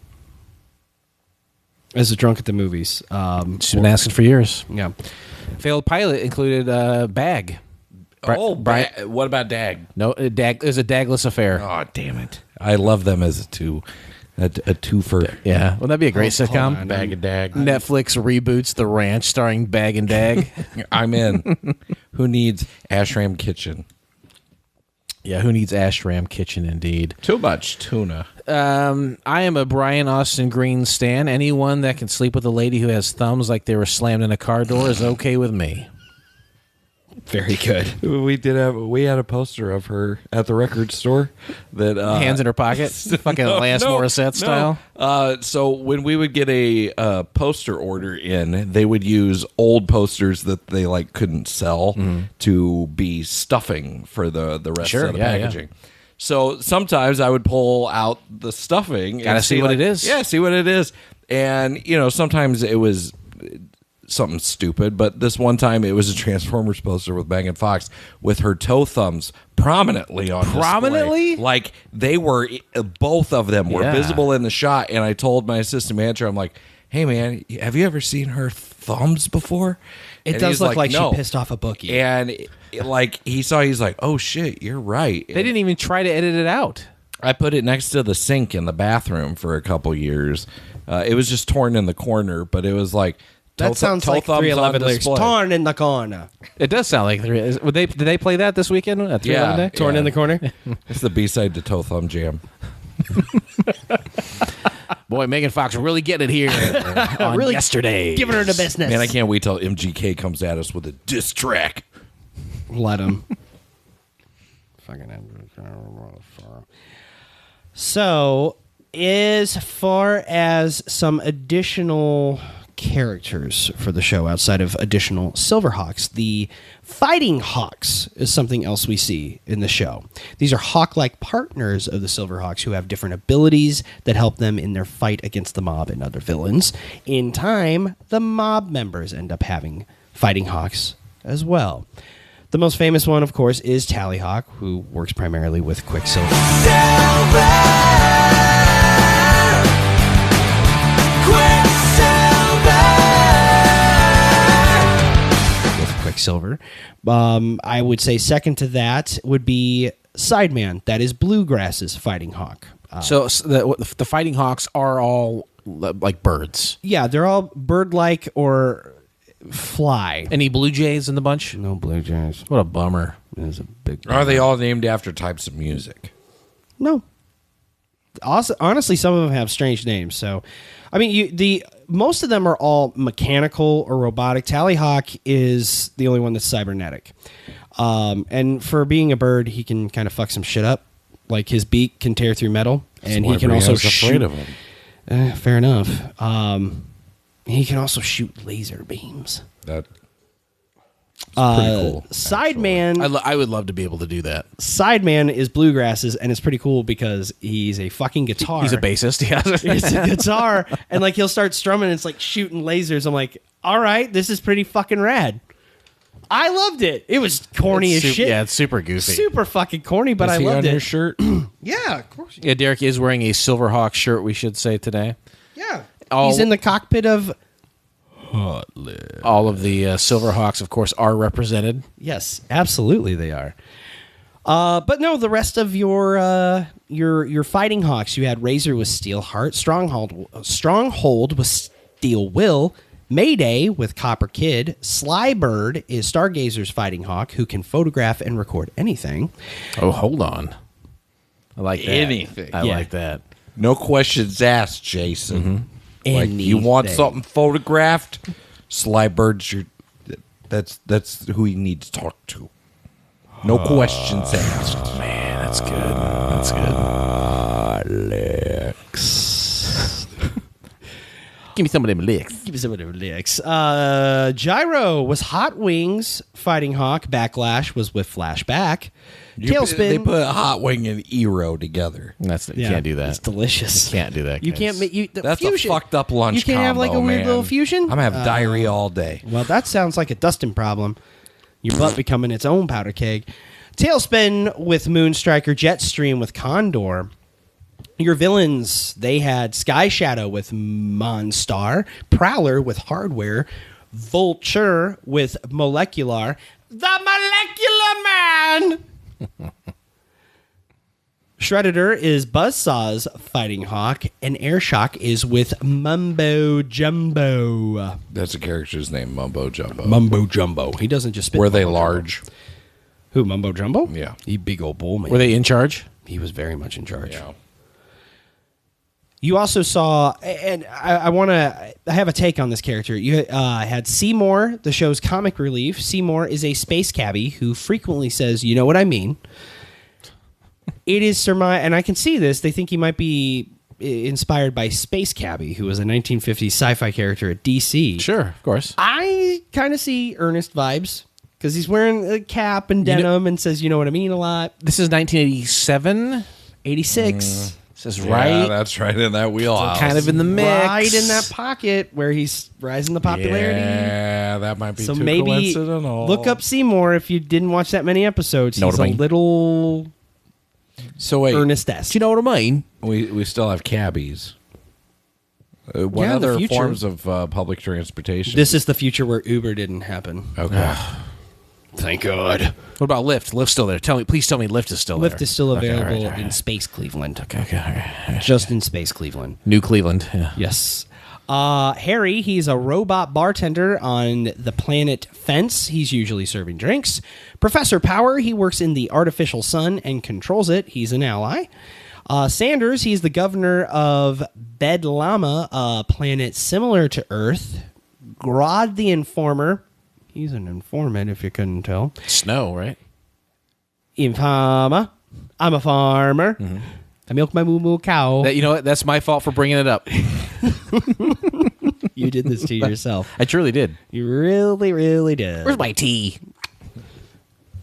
as a drunk at the movies.
She's been asking for years.
Yeah.
Failed pilot included Bag.
What about Dag?
No, Dag. It was a Dagless affair.
Oh, damn it! I love them as a twofer.
Yeah, wouldn't that be a great sitcom?
on.
Bag of Dag.
Netflix reboots The Ranch, starring Bag and Dag.
I'm in. Who needs Ashram Kitchen?
Yeah, who needs Ashram Kitchen? Indeed.
Too much tuna.
I am a Brian Austin Green stan. Anyone that can sleep with a lady who has thumbs like they were slammed in a car door is okay with me.
Very good.
We had a poster of her at the record store that
Hands in her pocket, fucking Alanis Morissette style.
So when we would get a poster order in, they would use old posters that they like couldn't sell to be stuffing for the rest of the packaging.
Yeah.
So sometimes I would pull out the stuffing.
Gotta
and
see what it is.
Yeah, see what it is. And sometimes it was something stupid, but this one time it was a Transformers poster with Megan Fox with her toe thumbs prominently on display. Like they were, both of them were visible in the shot. And I told my assistant manager, I'm like, hey man, have you ever seen her thumbs before?
It does look like
no.
She pissed off a bookie.
And he's like, oh shit, you're right.
They didn't even try to edit it out.
I put it next to the sink in the bathroom for a couple years. It was just torn in the corner, but it was like,
that sounds like 311 lyrics. Torn in the corner.
It does sound like did they play that this weekend at 311 Day?
Torn in the corner.
It's the B-side to Toe Thumb Jam.
Boy, Megan Fox really getting it here on
Really
Yesterdaze.
giving her the business.
Man, I can't wait till MGK comes at us with a diss track.
Let him. So, as far as some additional characters for the show outside of additional Silverhawks, the Fighting Hawks is something else we see in the show. These are hawk-like partners of the Silverhawks who have different abilities that help them in their fight against the mob and other villains. In time, the mob members end up having Fighting Hawks as well. The most famous one, of course, is Tallyhawk, who works primarily with Quicksilver. Quicksilver. I would say second to that would be Sideman. That is Bluegrass's Fighting Hawk.
So the Fighting Hawks are all like birds.
Yeah, they're all bird-like or fly.
Any Blue Jays in the bunch?
No Blue Jays.
What a bummer.
It is a big.
Are they all named after types of music?
No. Also, honestly, some of them have strange names. So, I mean, most of them are all mechanical or robotic. Tallyhawk is the only one that's cybernetic. And for being a bird, he can kind of fuck some shit up. Like his beak can tear through metal, and he can also shoot.
Afraid of him.
Fair enough. He can also shoot laser beams.
That's pretty cool.
Sideman.
I would love to be able to do that.
Sideman is Bluegrass's, and it's pretty cool because he's a fucking guitar.
He's a bassist. Yeah,
it's a guitar, and like he'll start strumming, and it's like shooting lasers. I'm like, all right, this is pretty fucking rad. I loved it. It was corny as shit.
Yeah, it's super goofy.
Super fucking corny, but I loved it.
Your shirt?
Yeah, of course.
Yeah, Derek is wearing a Silverhawk shirt, we should say today.
Yeah. He's in the cockpit of Hotlet.
All of the Silverhawks, of course, are represented.
Yes, absolutely they are. But no, the rest of your Fighting Hawks, you had Razor with Steel Heart, Stronghold with Steel Will, Mayday with Copper Kid, Slybird is Stargazer's Fighting Hawk, who can photograph and record anything.
Oh, hold on. I like that.
Anything.
I like that.
No questions asked, Jason.
Mm-hmm.
Like, you want something photographed? Slybird's that's who you need to talk to. No questions asked.
Man, that's good. That's good.
licks.
Give me some of them licks.
Give me some of them licks. Gyro was Hot Wings. Fighting Hawk. Backlash was with Flashback. Tailspin.
They put Hot Wing and Eero together.
You can't do that.
It's delicious.
You can't do that.
You
guys.
can't make you.
That's
fusion.
a fucked up lunch.
You can't have like a
combo,
weird
man.
little fusion.
I'm gonna have diarrhea all day.
Well, that sounds like a Dustin problem. Your butt becoming its own powder keg. Tailspin with Moonstriker. Jetstream with Condor. Your villains, they had Sky Shadow with Monstar, Prowler with Hardware, Vulture with Molecular, the Molecular Man! Shredder is Buzzsaw's Fighting Hawk, and Airshock is with Mumbo Jumbo.
That's a character's name, Mumbo Jumbo.
Mumbo Jumbo. He doesn't just spit.
Were they
Mumbo
large?
Jumbo. Who, Mumbo Jumbo?
Yeah.
He big old bull man.
Were they in charge?
He was very much in charge.
Yeah.
You also saw, and I have a take on this character. You had Seymour, the show's comic relief. Seymour is a space cabbie who frequently says, "You know what I mean." It is surmised, and I can see this. They think he might be inspired by Space Cabbie, who was a 1950s sci-fi character at DC.
Sure, of course.
I kind of see Ernest vibes because he's wearing a cap and denim and says, "You know what I mean" a lot.
This is 1987.
86.
Says
Yeah,
right.
that's right in that wheelhouse.
Kind of in the mix.
Right in that pocket where he's rising the popularity.
Yeah, that might be
So
too
maybe
coincidental.
look up Seymour if you didn't watch that many episodes.
Know
He's
what I
a
mean?
little
So wait,
Ernest-esque.
Do you know what I mean?
we still have cabbies. What
Yeah, the
other
future.
forms of public transportation?
This is the future where Uber didn't happen.
Okay.
Thank God.
What about Lyft? Lyft's still there. Please tell me Lyft is still there.
Lyft is still
Okay, all
available
right.
in Space Cleveland.
Okay.
Just in Space Cleveland.
New Cleveland. Yeah.
Yes. Harry, he's a robot bartender on the planet Fence. He's usually serving drinks. Professor Power, he works in the artificial sun and controls it. He's an ally. Sanders, he's the governor of Bedlama, a planet similar to Earth. Grodd the Informer, he's an informant if you couldn't tell.
Snow, right?
Informer, I'm a farmer. I milk my moo-moo cow.
You know what? That's my fault for bringing it up.
You did this to yourself.
I truly did.
You really, really did.
Where's my tea?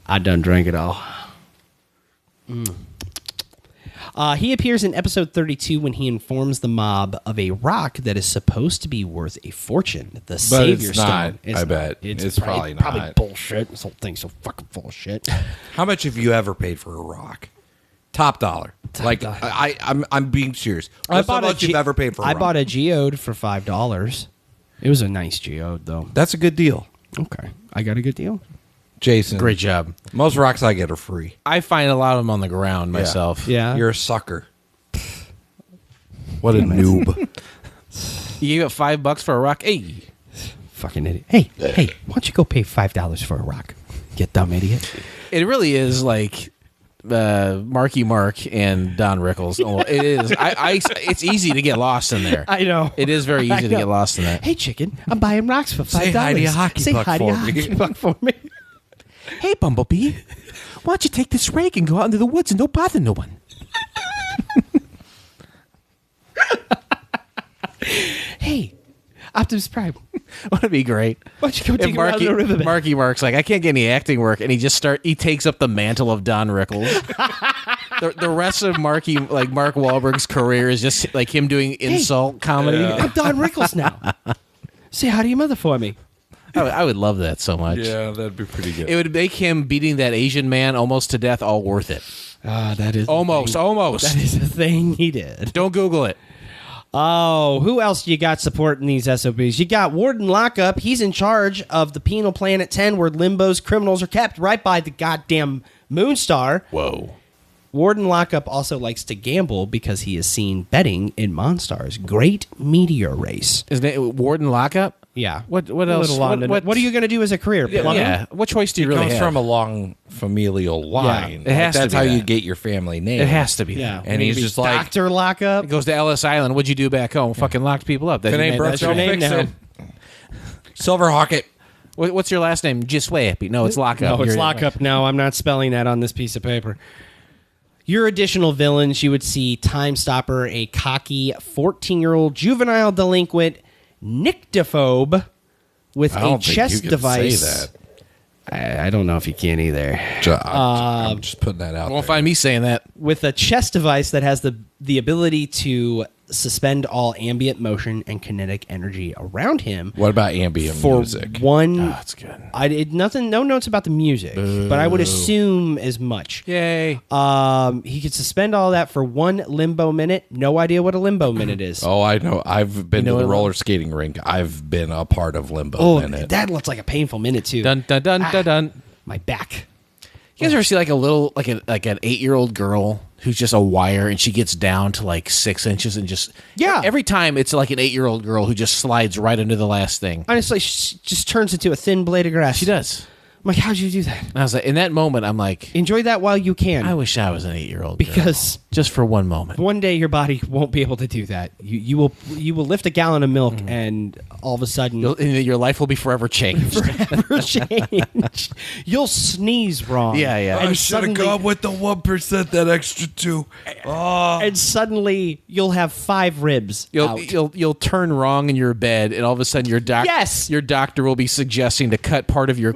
I done drank it all. He appears in episode 32 when he informs the mob of a rock that is supposed to be worth a fortune. The Savior
it's
Stone.
not,
It's
I
not.
bet. It's probably
Probably
not.
bullshit. This whole thing's so fucking full of shit.
How much have you ever paid for a rock? Top dollar.
dollar.
I'm being serious. What's the most you've ever paid for a
I
rock?
bought a geode for $5. It was a nice geode, though.
That's a good deal.
Okay. I got a good deal.
Jason.
Great job.
Most rocks I get are free.
I find a lot of them on the ground myself.
Yeah.
You're a sucker. What a noob.
You gave up $5 for a rock? Hey.
Fucking idiot. Hey, why don't you go pay $5 for a rock? You dumb idiot.
It really is like Marky Mark and Don Rickles. Oh, it is. It's easy to get lost in there.
I know.
It is very
I
easy to
know.
get lost in that.
Hey, chicken, I'm buying rocks for $5.
Say hi to your hockey
Say
puck
hi to your
for me.
hockey puck for me.
Hey, Bumblebee, why don't you take this rake and go out into the woods and don't bother no one?
Hey, Optimus Prime,
Wouldn't it be great?
why don't you go
If
dig around the riverbed?
Marky Mark's like, I can't get any acting work, and he takes up the mantle of Don Rickles. the rest of Mark Wahlberg's career is just like him doing insult comedy.
I'm Don Rickles now. Say hi to your mother for me.
I would love that so much.
Yeah, that'd be pretty good.
It would make him beating that Asian man almost to death all worth it.
That is
Almost.
That is the thing he did.
Don't Google it.
Oh, who else you got supporting these SOBs? You got Warden Lockup. He's in charge of the penal planet 10 where Limbo's criminals are kept right by the goddamn Moonstar.
Whoa.
Warden Lockup also likes to gamble because he is seen betting in Monstar's Great Meteor Race.
Is that Warden Lockup?
Yeah.
What else?
What are you going to do as a career? Plumber?
Yeah. What choice do you
It
really
comes
have?
from a long familial line.
it has to
That's
be
how you
that.
get your family name.
It has to be.
Yeah.
that.
And he's
Maybe
just like,
Dr. Lockup.
It goes to Ellis Island. What'd you do back home? Fucking locked people up.
if it ain't broke,
That's your
don't
name
fix
now.
it. Silverhawk it.
What's your last name? Just Happy. No, it's Lockup.
No, it's
You're-
Lockup. No, I'm not spelling that on this piece of paper. Your additional villains, you would see Time Stopper, a cocky 14-year-old juvenile delinquent nyctophobe with
I
a
don't think
chest
you can
device.
say that.
I don't know if you can either.
I'm just putting that out
Won't
there.
find me saying that.
With a chest device that has the ability to suspend all ambient motion and kinetic energy around him.
What about ambient
for
music?
one,
That's good.
no notes about the music, but I would assume as much.
Yay.
He could suspend all that for 1 limbo minute. No idea what a limbo minute is.
Oh, I know. I've been
know
to the
what-
roller skating rink. I've been a part of Limbo
Oh,
Minute.
that looks like a painful minute too.
Dun dun dun dun dun.
My back.
You guys ever see like a little like an 8-year-old girl who's just a wire and she gets down to like 6 inches and just every time it's like an 8-year-old girl who just slides right under the last thing.
Honestly, she just turns into a thin blade of grass.
She does.
I'm like, how'd you do that?
And I was like, in that moment, I'm like,
enjoy that while you can.
I wish I was an 8-year-old
because
girl, just for one moment.
One day your body won't be able to do that. You will lift a gallon of milk and all of a sudden
Your life will be forever changed.
forever changed. You'll sneeze wrong.
Yeah.
And suddenly,
with the 1%, that extra 2.
and suddenly you'll have 5 ribs. out.
You'll turn wrong in your bed, and all of a sudden your doctor will be suggesting to cut part of your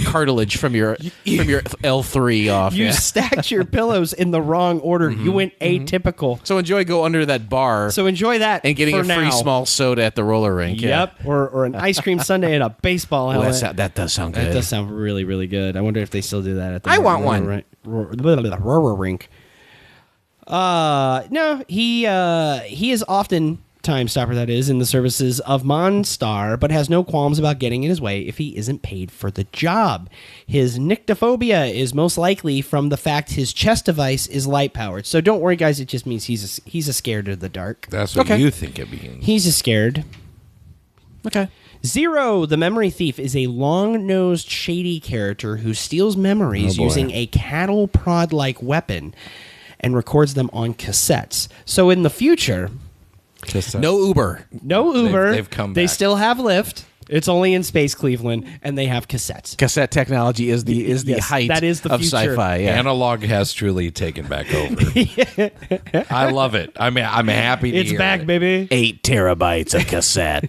cartilage from your L3 off.
You
Yeah.
stacked your pillows in the wrong order. You went atypical.
So go under that bar.
So enjoy that
and getting
for
a free
now.
small soda at the roller rink.
Yep, or an ice cream sundae and a baseball
Yeah.
helmet.
That does sound good.
That does sound really, really good. I wonder if they still do that at the
I want one.
roller rink. No, he is often Time Stopper, that is, in the services of Monstar, but has no qualms about getting in his way if he isn't paid for the job. His nyctophobia is most likely from the fact his chest device is light powered. So don't worry, guys. It just means he's a scared of the dark.
That's what you think it means.
He's a scared.
Okay.
Zero, the memory thief, is a long-nosed, shady character who steals memories using a cattle prod-like weapon and records them on cassettes. So in the future,
No Uber.
they've
come
They
back.
still have Lyft. It's only in Space Cleveland, and they have cassettes.
Cassette technology is the
Yes,
height
that is the
of
future.
sci-fi. Yeah.
Analog has truly taken back over. I love it. I'm happy to
It's
hear
back,
it.
baby.
8 terabytes of cassette.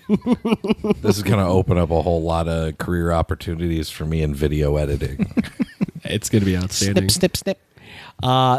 This is going to open up a whole lot of career opportunities for me in video editing.
It's going to be outstanding.
snip, snip.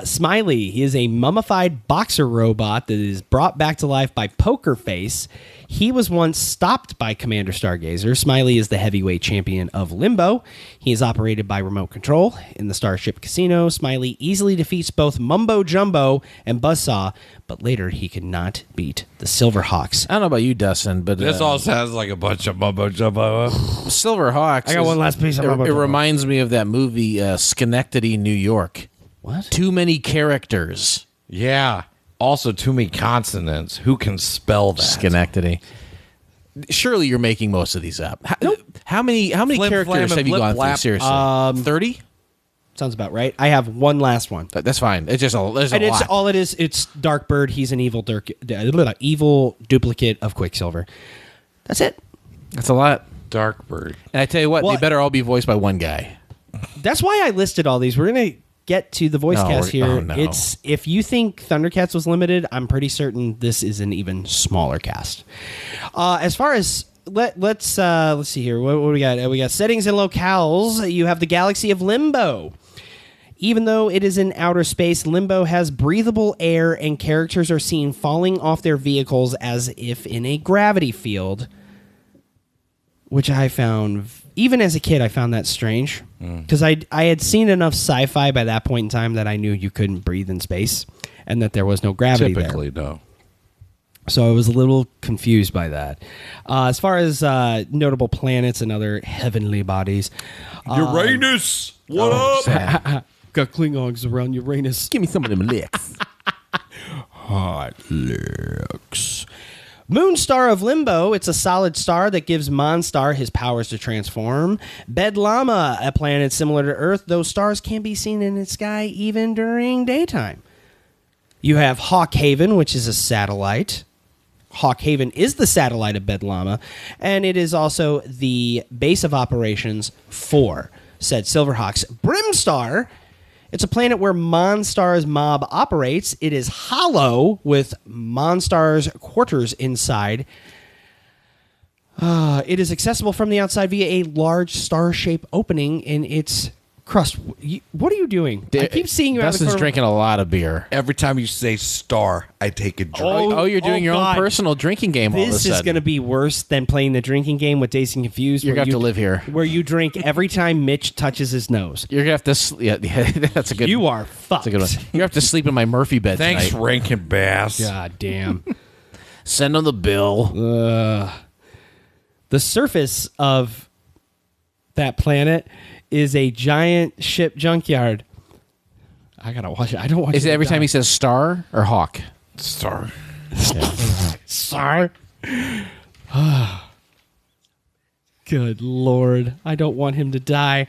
Smiley, he is a mummified boxer robot that is brought back to life by Poker Face. He was once stopped by Commander Stargazer. Smiley is the heavyweight champion of Limbo. He is operated by remote control. In the Starship Casino, Smiley easily defeats both Mumbo Jumbo and Buzzsaw, but later he could not beat the Silverhawks.
I don't know about you, Dustin, but
This all sounds like a bunch of mumbo jumbo.
Silverhawks.
I got one last piece of Mumbo
It
Jumbo.
reminds me of that movie Schenectady, New York.
What?
Too many characters.
Yeah. Also, too many consonants. Who can spell that?
Schenectady. Surely you're making most of these up. How many
Flim,
characters
flam, and
have you
blip,
gone through?
blap.
Seriously, 30?
Sounds about right. I have one last one.
That's fine. It's just there's a
And it's
lot.
all it is. It's Darkbird. He's an evil duplicate of Quicksilver. That's it.
That's a lot.
Darkbird.
And I tell you what,
Well,
they better all be voiced by one guy.
That's why I listed all these. We're gonna get to the voice cast here.
oh, no.
It's if you think Thundercats was limited, I'm pretty certain this is an even smaller cast. As far as let's see here. What do we got? We got settings and locales. You have the galaxy of Limbo. Even though it is in outer space, Limbo has breathable air and characters are seen falling off their vehicles as if in a gravity field, which I found, even as a kid, I found that strange. Because I had seen enough sci-fi by that point in time that I knew you couldn't breathe in space and that there was no gravity
Typically, no.
so I was a little confused by that. As far as notable planets and other heavenly bodies,
Uranus! What up?
Sad.
got Klingons around Uranus.
Give me some of them licks.
Hot licks. Moonstar of Limbo, it's a solid star that gives Monstar his powers to transform. Bedlama, a planet similar to Earth, those stars can be seen in the sky even during daytime. You have Hawkhaven, which is a satellite. Hawkhaven is the satellite of Bedlama, and it is also the base of operations for said Silverhawks. Brimstar It's a planet where Monstar's mob operates. It is hollow with Monstar's quarters inside. It is accessible from the outside via a large star-shaped opening in its crust. What are you doing? I keep seeing you.
Dustin's drinking a lot of beer.
Every time you say star, I take a drink.
Oh, you're doing your own personal drinking game all of a
This
sudden.
is going to be worse than playing the drinking game with Dazed and Confused.
You're going to have to live here.
Where you drink every time Mitch touches his nose.
You're going to have to... Yeah, that's a good...
You are fucked.
That's a good one. You have to sleep in my Murphy bed
Thanks,
tonight.
Rankin Bass.
God damn.
Send him the bill.
The surface of that planet is a giant ship junkyard. I gotta watch it. I don't watch it.
Is it every time he says star or hawk?
Star.
Sorry. Good Lord. I don't want him to die.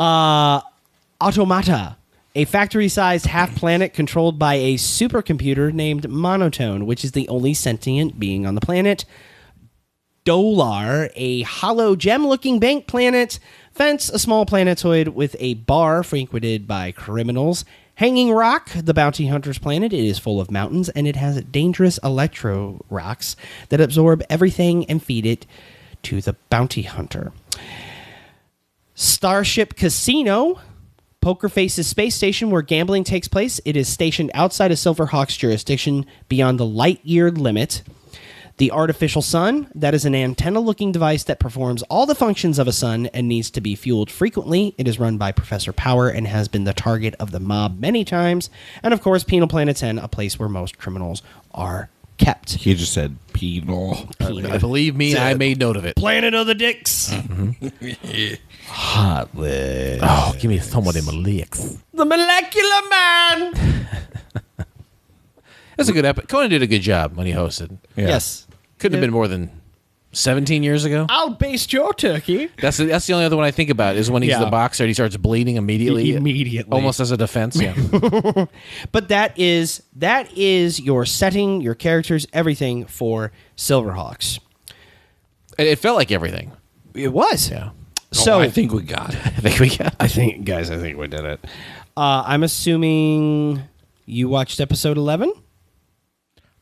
Automata. A factory-sized half-planet controlled by a supercomputer named Monotone, which is the only sentient being on the planet. Dolar, a hollow gem-looking bank planet. Fence, a small planetoid with a bar frequented by criminals. Hanging Rock, the bounty hunter's planet. It is full of mountains, and it has dangerous electro rocks that absorb everything and feed it to the bounty hunter. Starship Casino, Poker Face's space station where gambling takes place. It is stationed outside of Silverhawks' jurisdiction beyond the light-year limit. The Artificial Sun, that is an antenna-looking device that performs all the functions of a sun and needs to be fueled frequently. It is run by Professor Power and has been the target of the mob many times. And, of course, Penal Planet 10, a place where most criminals are kept.
He just said penal.
Believe me, I made note of it.
Planet of the Dicks.
Hot leg.
Oh, give me some of them licks.
The Molecular Man.
That's a good episode. Conan did a good job when he hosted.
Yeah.
Yes.
Couldn't have been more than 17 years ago.
I'll baste your turkey.
That's the only other one I think about is when he's
Yeah.
the boxer and he starts bleeding immediately. Almost as a defense, yeah.
But that is your setting, your characters, everything for Silverhawks.
It felt like everything.
It was.
Yeah.
So
I think we got it.
I think we got
I think we did it. I'm assuming you watched episode 11?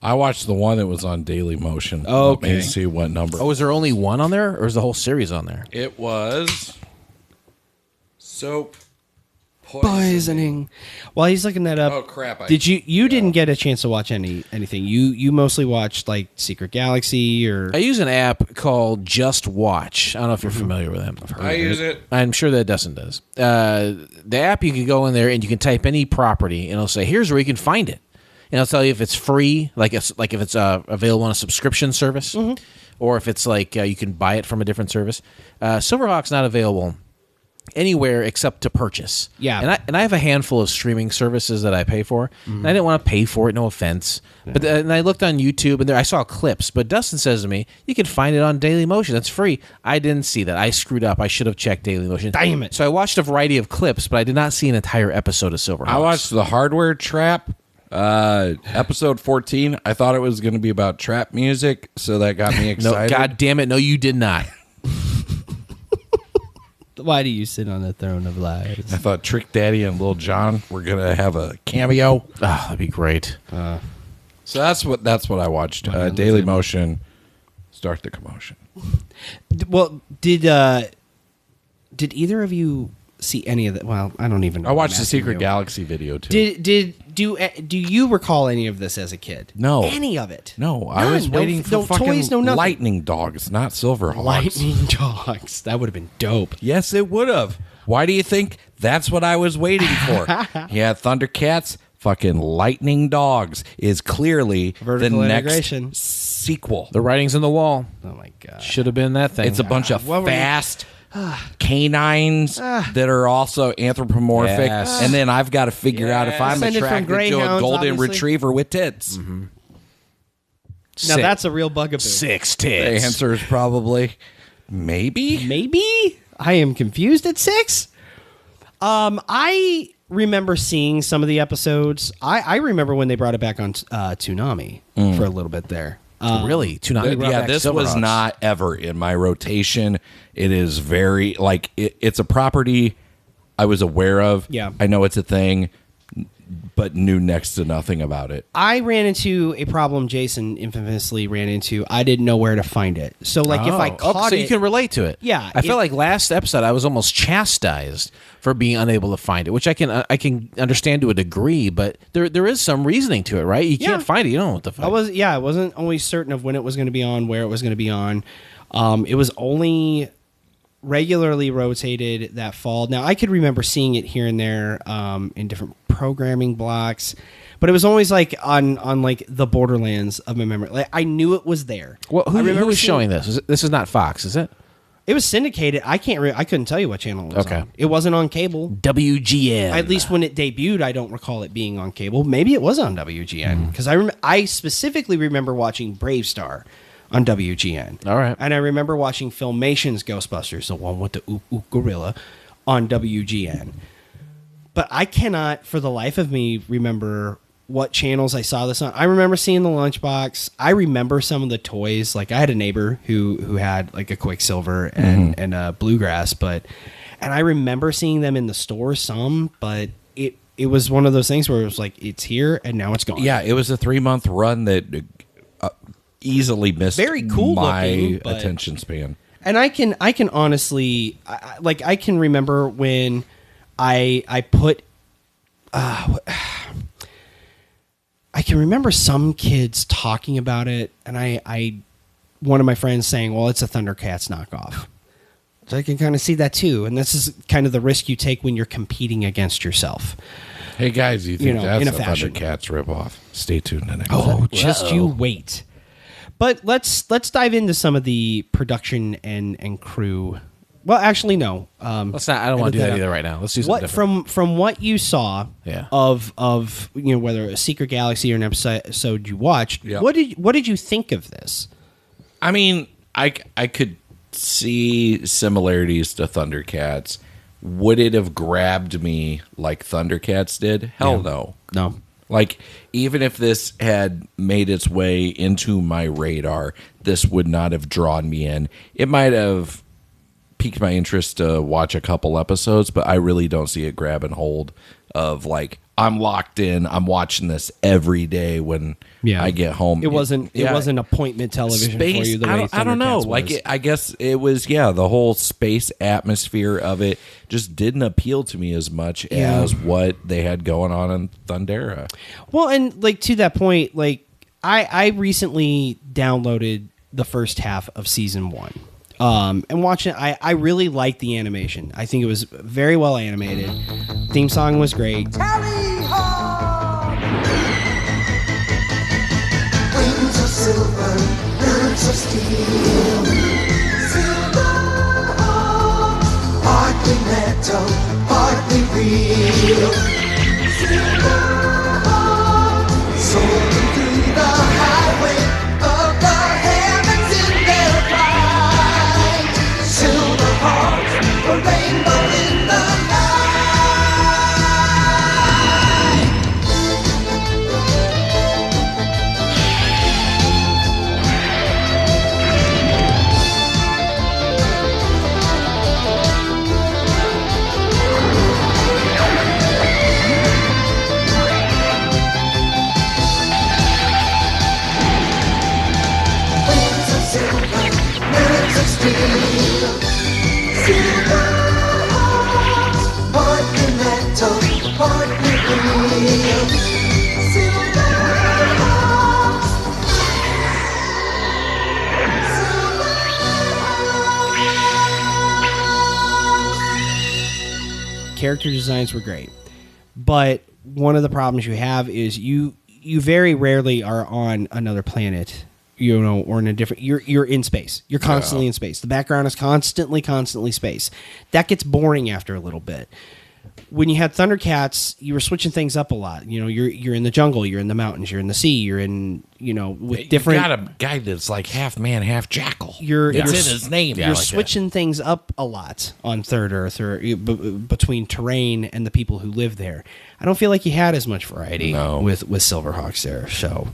I watched the one that was on Daily Motion.
Okay.
Let me see what number.
Oh, is there only one on there, or is the whole series on there?
It was Soap
Poisoning. While he's looking that up,
Oh, crap.
Did you didn't get a chance to watch anything? You mostly watched like Secret Galaxy or
I use an app called Just Watch. I don't know if you're familiar with them.
I use it.
I'm sure that Dustin does. The app, you can go in there and you can type any property, and it'll say, "Here's where you can find it," and it'll tell you if it's free, like if it's available on a subscription service, or if it's like you can buy it from a different service. Silverhawk's not available anywhere except to purchase.
Yeah.
And I have a handful of streaming services that I pay for, and I didn't want to pay for it. No offense, but and I looked on YouTube and there I saw clips. But Dustin says to me, "You can find it on Dailymotion. That's free." I didn't see that. I screwed up. I should have checked Dailymotion.
Damn it.
So I watched a variety of clips, but I did not see an entire episode of Silverhawks.
I watched the Hardware Trap, episode 14. I thought it was going to be about trap music, so that got me
No,
excited.
God damn it! No, you did not.
Why do you sit on the throne of lies?
I thought Trick Daddy and Lil Jon were going to have a cameo.
Oh, that'd be great.
So that's what I watched. Daily Motion, Start the Commotion.
Well, did either of you see any of that? Well, I don't even know.
I watched
I'm
the
asking
Secret
you.
Galaxy video too.
Do you recall any of this as a kid?
No.
Any of it?
No, I was
None.
waiting for
no
fucking
toys, no nothing.
lightning dogs, not Silverhawks.
Lightning dogs. That would have been dope.
Yes, it would have. Why do you think that's what I was waiting for? Yeah, Thundercats, fucking lightning dogs is clearly
Vertical
the
integration.
next sequel.
The writing's on the wall.
Oh my god.
Should have been that thing.
It's a bunch of
what were you-
fast canines that are also anthropomorphic,
Yes.
and then I've got to figure out if I'm
Descended from
attracted to a
greyhounds,
golden
obviously.
retriever with tits.
Now that's a real bugaboo.
6
The
tits.
answer is probably maybe.
Maybe I am confused at 6. I remember seeing some of the episodes. I remember when they brought it back on Toonami for a little bit there.
Really? Toonami brought
Yeah,
back
this was
Silverhawks.
not ever in my rotation. It is very it's a property I was aware of.
Yeah.
I know it's a thing, but knew next to nothing about it.
I ran into a problem Jason infamously ran into. I didn't know where to find it. So, like, if I caught
so
it...
you can relate to it.
Yeah,
I feel like last episode I was almost chastised for being unable to find it, which I can understand to a degree, but there is some reasoning to it, right? You can't find it. You don't know what to find.
I wasn't always certain of when it was going to be on, where it was going to be on. It was only regularly rotated that fall. Now, I could remember seeing it here and there in different programming blocks, but it was always like on like the borderlands of my memory. Like, I knew it was there.
Well, who was showing this? This is not Fox, is it?
It was syndicated. I couldn't tell you what channel it was on. It wasn't on cable.
WGN.
At least when it debuted, I don't recall it being on cable. Maybe it was on WGN because I specifically remember watching Brave Star on WGN.
All right.
And I remember watching Filmation's Ghostbusters, the one with the Ook Gorilla, on WGN. But I cannot, for the life of me, remember what channels I saw this on. I remember seeing the lunchbox. I remember some of the toys. Like, I had a neighbor who had like a Quicksilver and a Bluegrass, and I remember seeing them in the store some, but it was one of those things where it was like, it's here and now it's gone.
Yeah, it was a 3-month run that easily missed
Very cool
my
looking, but-
attention span.
And I can honestly, I can remember when I put, I can remember some kids talking about it, and I one of my friends saying, well, it's a Thundercats knockoff. So I can kind of see that too, and this is kind of the risk you take when you're competing against yourself.
Hey guys, you think that's
in
a
a fashion.
Thundercats ripoff? Stay tuned to next.
Oh, just you wait. But let's dive into some of the production and crew. Well, actually, no.
Let's not. I don't want to do that either right now. Let's do something different.
From what you saw of whether a Secret Galaxy or an episode you watched.
Yeah.
What did you think of this?
I mean, I could see similarities to Thundercats. Would it have grabbed me like Thundercats did? Hell no.
No.
Like, even if this had made its way into my radar, this would not have drawn me in. It might have piqued my interest to watch a couple episodes, but I really don't see it grabbing hold of, like, I'm locked in. I'm watching this every day when I get home.
It wasn't appointment television
space,
for you the way
I don't know.
Thundercats was.
I guess it was, the whole space atmosphere of it just didn't appeal to me as much as what they had going on in Thundera.
Well, and like to that point, like I recently downloaded the first half of season 1. And watching it, I really liked the animation. I think it was very well animated. Theme song was great.
Wings of silver, birds of steel. Silverhawks, partly metal, partly real. Silverhawks, soaring through the highway of the heavens in their flight. Silverhawks, a rainbow in the night. Wings of silver, birds of steel. Silverhawks, partly metal, partly real. Silverhawks.
Character designs were great, but one of the problems you have is you very rarely are on another planet, or in a different. You're in space. You're constantly in space. The background is constantly space. That gets boring after a little bit. When you had Thundercats, you were switching things up a lot. You're in the jungle, you're in the mountains, you're in the sea, you're in with different.
You got a guy that's like half man, half jackal.
You're
it's in his name.
You're switching things up a lot on Third Earth, or between terrain and the people who live there. I don't feel like you had as much variety with Silverhawks there. So,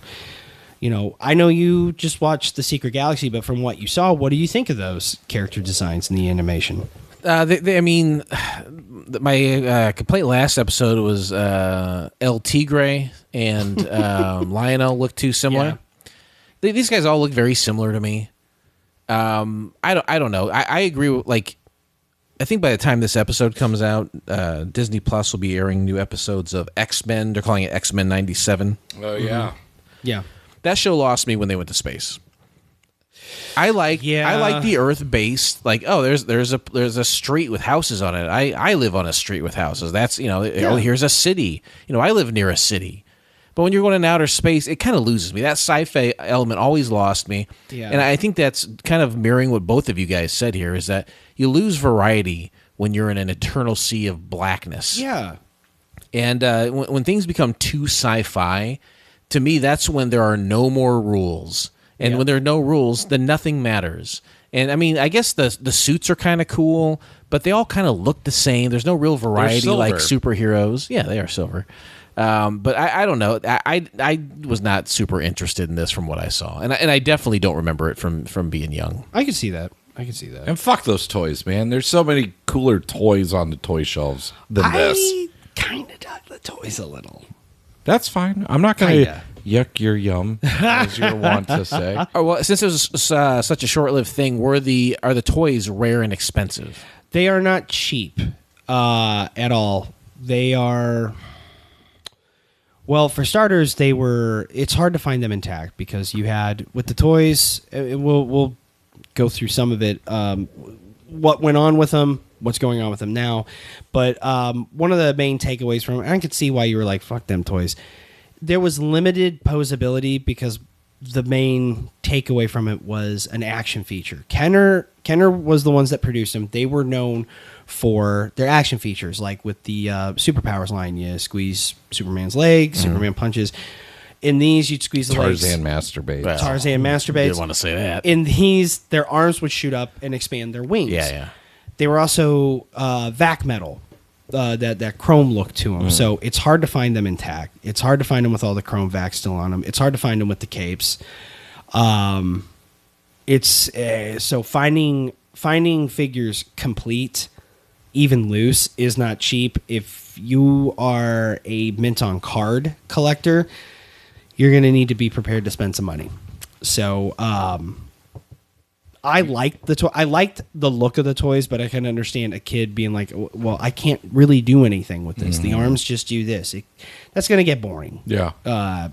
I know you just watched The Secret Galaxy, but from what you saw, what do you think of those character designs in the animation?
I mean, my complaint last episode was El Tigre and Lionel look too similar. Yeah. These guys all look very similar to me. I don't know. I agree with, like, I think by the time this episode comes out, Disney Plus will be airing new episodes of X-Men. They're calling it X-Men 97.
Oh yeah.
Yeah.
That show lost me when they went to space. I like the Earth based, like, oh, there's a street with houses on it. I live on a street with houses. That's, oh, here's a city. I live near a city. But when you're going in outer space, it kind of loses me. That sci-fi element always lost me. Yeah. And I think that's kind of mirroring what both of you guys said here, is that you lose variety when you're in an eternal sea of blackness.
Yeah.
And when things become too sci-fi, to me, that's when there are no more rules. And when there are no rules, then nothing matters. And I mean, I guess the suits are kind of cool, but they all kind of look the same. There's no real variety like superheroes. Yeah, they are silver. But I don't know. I was not super interested in this from what I saw, and I definitely don't remember it from being young.
I can see that.
And fuck those toys, man. There's so many cooler toys on the toy shelves than this.
I kind of dug the toys a little.
That's fine. I'm not going to yuck your yum, as you want to say.
Oh, well, since it was such a short-lived thing, are the toys rare and expensive?
They are not cheap at all. They are... Well, for starters, it's hard to find them intact because you had, with the toys, we'll go through some of it, what went on with them, what's going on with them now. But one of the main takeaways from it, I could see why you were like, fuck them toys. There was limited posability because the main takeaway from it was an action feature. Kenner was the ones that produced them. They were known for their action features, like with the superpowers line. You squeeze Superman's legs, Superman punches. In these, you'd squeeze the
Tarzan
legs.
masturbates.
Well, Tarzan masturbates.
Didn't want to say that.
In these, their arms would shoot up and expand their wings.
Yeah.
They were also vac metal, that chrome look to them. So it's hard to find them intact. It's hard to find them with all the chrome vac still on them. It's hard to find them with the capes. So finding figures complete, even loose, is not cheap. If you are a mint on card collector, you're going to need to be prepared to spend some money. So I liked the look of the toys, but I can understand a kid being like, well, I can't really do anything with this. The arms just do this. That's going to get boring.
Yeah.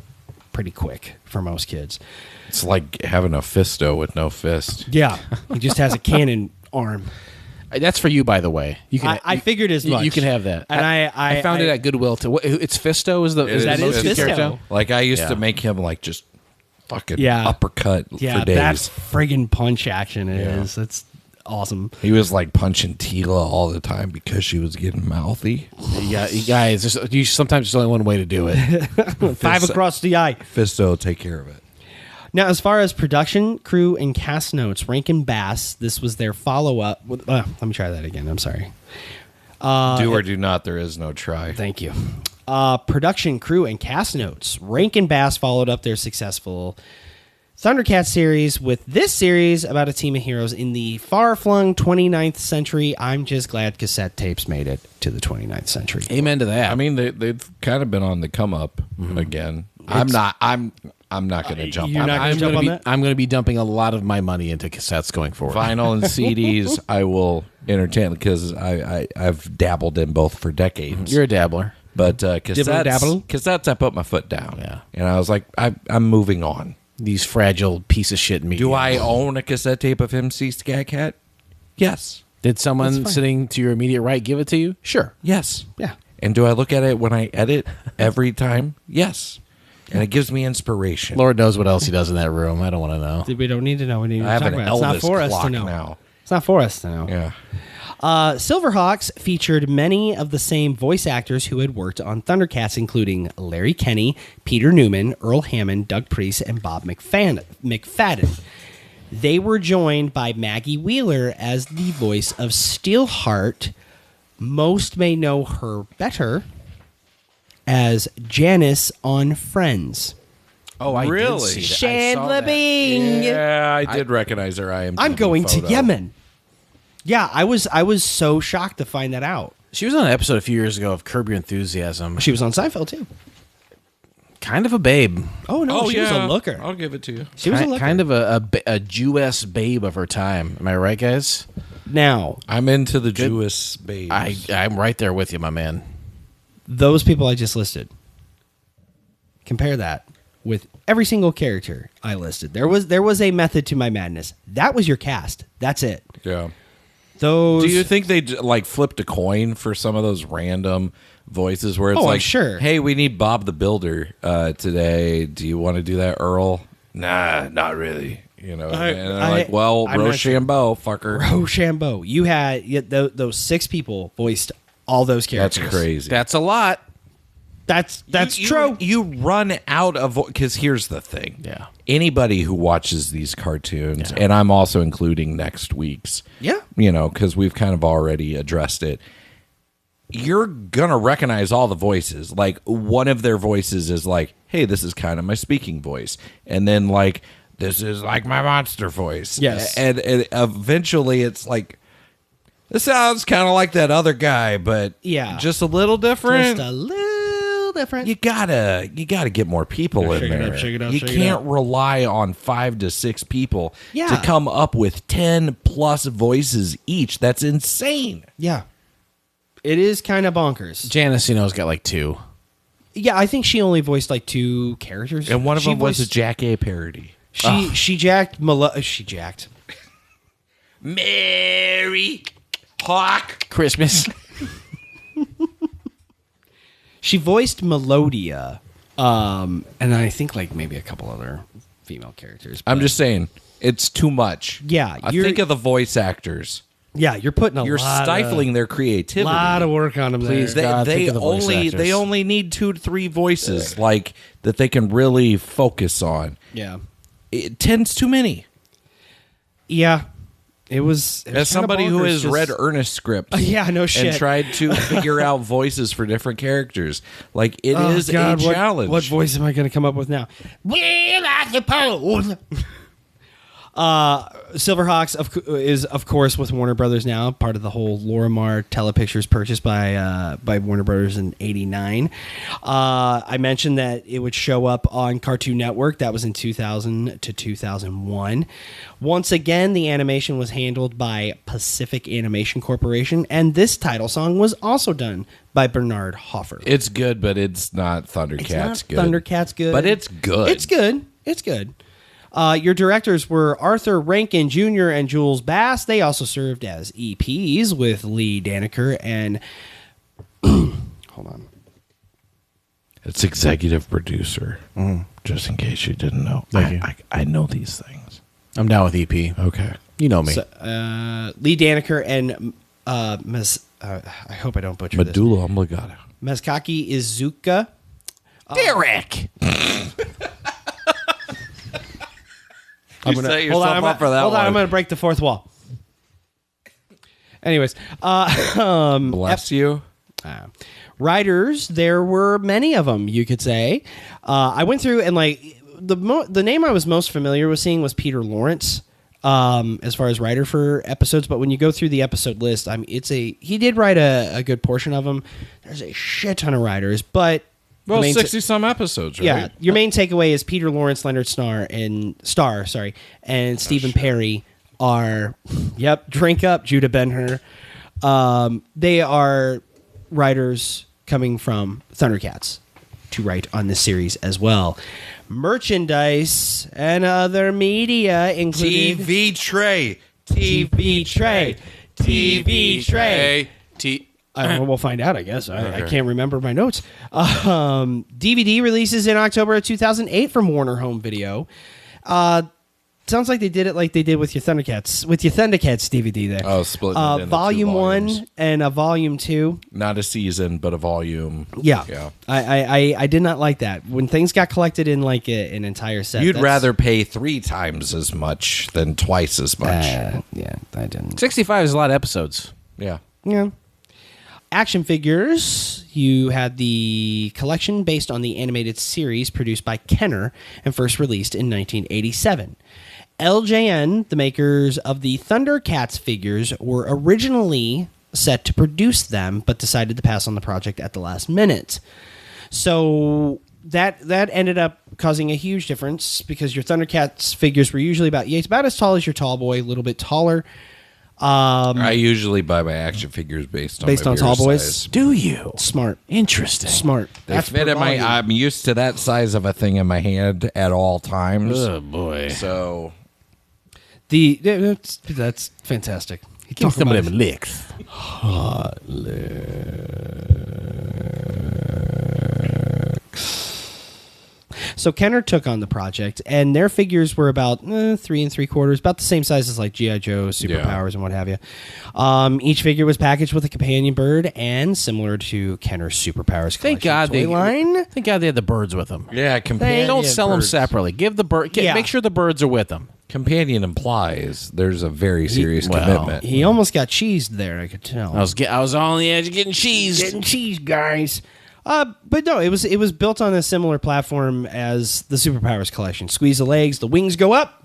Pretty quick for most kids.
It's like having a fisto with no fist.
Yeah. He just has a cannon arm.
That's for you, by the way. You can.
I figured as much.
You can have that.
And
I found it at Goodwill too. It's Fisto. Is that
Fisto?
Like I used to make him like just fucking uppercut for days.
That's friggin' punch action. It is. That's awesome.
He was like punching Tila all the time because she was getting mouthy.
Yeah, you guys. Sometimes there's only one way to do it.
5 across the eye.
Fisto, take care of it.
Now, as far as production, crew, and cast notes, Rankin Bass, this was their follow-up. Let me try that again. I'm sorry.
Do or do not, there is no try.
Thank you. Production, crew, and cast notes. Rankin Bass followed up their successful Thundercats series with this series about a team of heroes in the far-flung 29th century. I'm just glad cassette tapes made it to the 29th century.
Amen to that.
I mean, they've kind of been on the come up again. I'm not going to jump.
You're not going to jump on that?
I'm going to be dumping a lot lot of my money into cassettes going forward.
Vinyl and CDs, I will entertain because I've dabbled in both for decades.
You're a dabbler,
but cassettes, I put my foot down.
Yeah,
and I was like, I'm moving on.
These fragile piece of shit media.
Do I own a cassette tape of him see Scat Cat? Yes.
Did someone sitting to your immediate right give it to you? Sure.
Yes.
Yeah.
And do I look at it when I edit every time? Yes. And it gives me inspiration.
Lord knows what else he does in that room. I don't want to know.
We don't need to know. We need to
I have
talk
an
about it. It's not
Elvis
for us to
clock
know.
now.
It's not for us to know.
Yeah.
Silverhawks featured many of the same voice actors who had worked on Thundercats, including Larry Kenney, Peter Newman, Earl Hammond, Doug Priest, and Bob McFadden. They were joined by Maggie Wheeler as the voice of Steelheart. Most may know her better as Janice on Friends.
Oh, I
really?
did see that.
Chandler Bing.
Yeah, I did recognize her.
I'm going to Yemen. Yeah, I was so shocked to find that out.
She was on an episode a few years ago of Curb Your Enthusiasm.
She was on Seinfeld too.
Kind of a babe.
Oh no, she was a looker.
I'll give it to you.
She was a looker.
Kind of a Jewess babe of her time. Am I right, guys?
Now,
I'm into the Jewish babes.
I'm right there with you, my man.
those people I just listed. Compare that with every single character I listed. There was a method to my madness. That was your cast. That's it.
Yeah.
Those.
Do you think they like flipped a coin for some of those random voices where it's
I'm
like,
sure.
Hey, we need Bob the Builder today. Do you want to do that, Earl? Nah, not really. You know, and they're like, well, Rochambeau, fucker.
Rochambeau. You had those 6 people voiced all those characters.
That's crazy.
That's a lot.
That's true.
You run out of because here's the thing.
Yeah.
Anybody who watches these cartoons, and I'm also including next week's.
Yeah.
You know, because we've kind of already addressed it. You're gonna recognize all the voices. Like one of their voices is like, "Hey, this is kind of my speaking voice," and then like, "This is like my monster voice."
Yes.
And eventually, it's like. This sounds kind of like that other guy, but just a little different.
Just a little different.
You gotta get more people in there. You can't rely on 5 to 6 people to come up with 10 plus voices each. That's insane.
Yeah, it is kind of bonkers.
Janice, has got like 2.
Yeah, I think she only voiced like 2 characters,
and one of them was a Jack A parody.
She jacked. She jacked.
Mary Hawk
Christmas.
She voiced Melodia, and I think like maybe a couple other female characters.
I'm just saying, it's too much.
Yeah,
I think of the voice actors.
Yeah, you're putting
You're stifling their creativity.
A lot of work on them.
Please,
there.
God,
They
think of the voice actors.
they only need 2 to 3 voices like that they can really focus on.
Yeah,
10's too many.
Yeah. It was
as somebody who has read Ernest scripts,
no shit,
and tried to figure out voices for different characters. Like it is a challenge.
What voice am I going to come up with now? Well, I suppose. Silverhawks is of course with Warner Brothers now, part of the whole Lorimar Telepictures purchase by Warner Brothers in '89. I mentioned that it would show up on Cartoon Network. That was in 2000 to 2001. Once again, the animation was handled by Pacific Animation Corporation, and this title song was also done by Bernard Hoffer.
It's good, but it's not Thundercats good.
Thundercats good,
but it's good.
It's good. It's good. Your directors were Arthur Rankin Jr. and Jules Bass. They also served as EPs with Lee Daniker and hold on.
It's executive producer. Just in case you didn't know. I know these things.
I'm down with EP.
Okay.
You know me.
So, Lee Daniker and I hope I don't butcher
Medulla oblongata.
this. Mezkaki Izuka.
Derek.
You set yourself up for that one.
I'm going to break the fourth wall. Anyways.
Bless you.
Writers, there were many of them, you could say. I went through and like the name I was most familiar with seeing was Peter Lawrence as far as writer for episodes. But when you go through the episode list, he did write a good portion of them. There's a shit ton of writers, but
60-some episodes, right?
Yeah, your main takeaway is Peter Lawrence, Leonard Starr, and Stephen Perry are, drink up, Judah Ben-Hur. They are writers coming from Thundercats to write on this series as well. Merchandise and other media included
TV tray.
we'll find out, I guess. I can't remember my notes. DVD releases in October of 2008 from Warner Home Video. Sounds like they did it like they did with your Thundercats. With your Thundercats DVD there.
Oh, split it into
Volume
2 volumes.
1 and a Volume 2.
Not a season, but a volume.
Yeah. I did not like that. When things got collected in like an entire set.
You'd rather pay 3 times as much than twice as much.
Yeah, I didn't.
65 is a lot of episodes.
Yeah.
Yeah. Action figures, you had the collection based on the animated series produced by Kenner and first released in 1987. LJN, the makers of the Thundercats figures, were originally set to produce them, but decided to pass on the project at the last minute. So that ended up causing a huge difference because your Thundercats figures were usually about as tall as your tall boy, a little bit taller.
I usually buy my action figures based on
tall boys.
size.
Do you?
Smart.
Interesting.
Smart.
They fit in my. I'm used to that size of a thing in my hand at all times.
Oh boy.
So
that's fantastic.
Give me some of them licks.
Hot licks. So Kenner took on the project, and their figures were about 3 3/4, about the same size as like G.I. Joe, Superpowers, and what have you. Each figure was packaged with a companion bird, and similar to Kenner's Superpowers
Thank God they had the birds with them.
Yeah, companion.
Don't sell them separately. Give the bird. Make sure the birds are with them.
Companion implies there's a very serious commitment.
He almost got cheesed there, I could tell.
I was on the edge of getting cheesed.
Getting cheesed, guys. But no, it was built on a similar platform as the Superpowers collection. Squeeze the legs, the wings go up,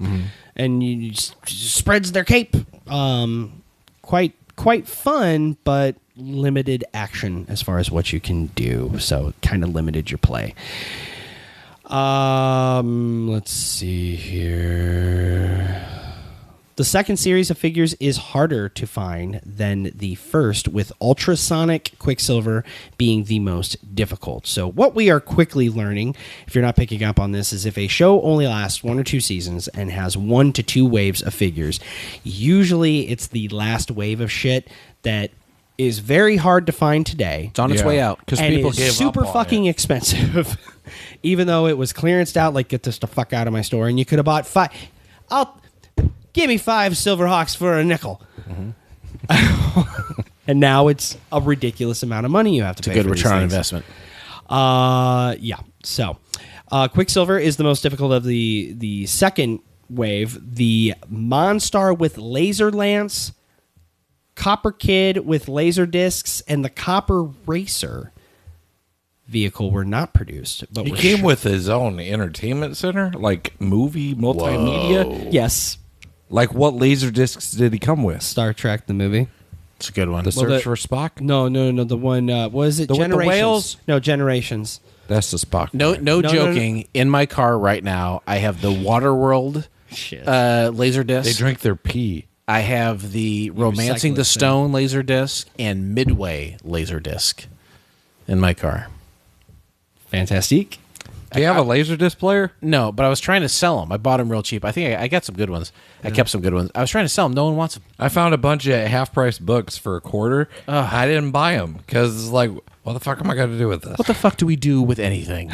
and you just spreads their cape. Quite fun, but limited action as far as what you can do. So it kind of limited your play. Let's see here. The second series of figures is harder to find than the first, with Ultrasonic Quicksilver being the most difficult. So what we are quickly learning, if you're not picking up on this, is if a show only lasts 1 or 2 seasons and has 1 to 2 waves of figures, usually it's the last wave of shit that is very hard to find today.
It's on its way out
because people gave up
super
on
fucking expensive. Even though it was clearanced out, like, get this the fuck out of my store, and you could have bought 5. Give me 5 Silverhawks for a nickel. And now it's a ridiculous amount of money you have to pay.
It's a good
for
return on
these
investment.
Yeah. So, Quicksilver is the most difficult of the second wave. The Monstar with Laser Lance, Copper Kid with laser discs, and the Copper Racer vehicle were not produced. But
he came with his own entertainment center, like movie multimedia.
Whoa. Yes.
Like, what laser discs did he come with?
Star Trek, the movie.
It's a good one.
The Search for Spock?
No. The one, was it
Generations?
The whales? No, Generations.
That's the Spock.
No joking. No. In my car right now, I have the Waterworld laser disc.
They drink their pee.
I have the Romancing the Stone laser disc and Midway laser disc in my car.
Fantastic.
Do you have a laser disc player?
No, but I was trying to sell them. I bought them real cheap. I think I got some good ones. I kept some good ones. I was trying to sell them. No one wants them.
I found a bunch of half-price books for $0.25. I didn't buy them because it's like, what the fuck am I going to do with this?
What the fuck do we do with anything?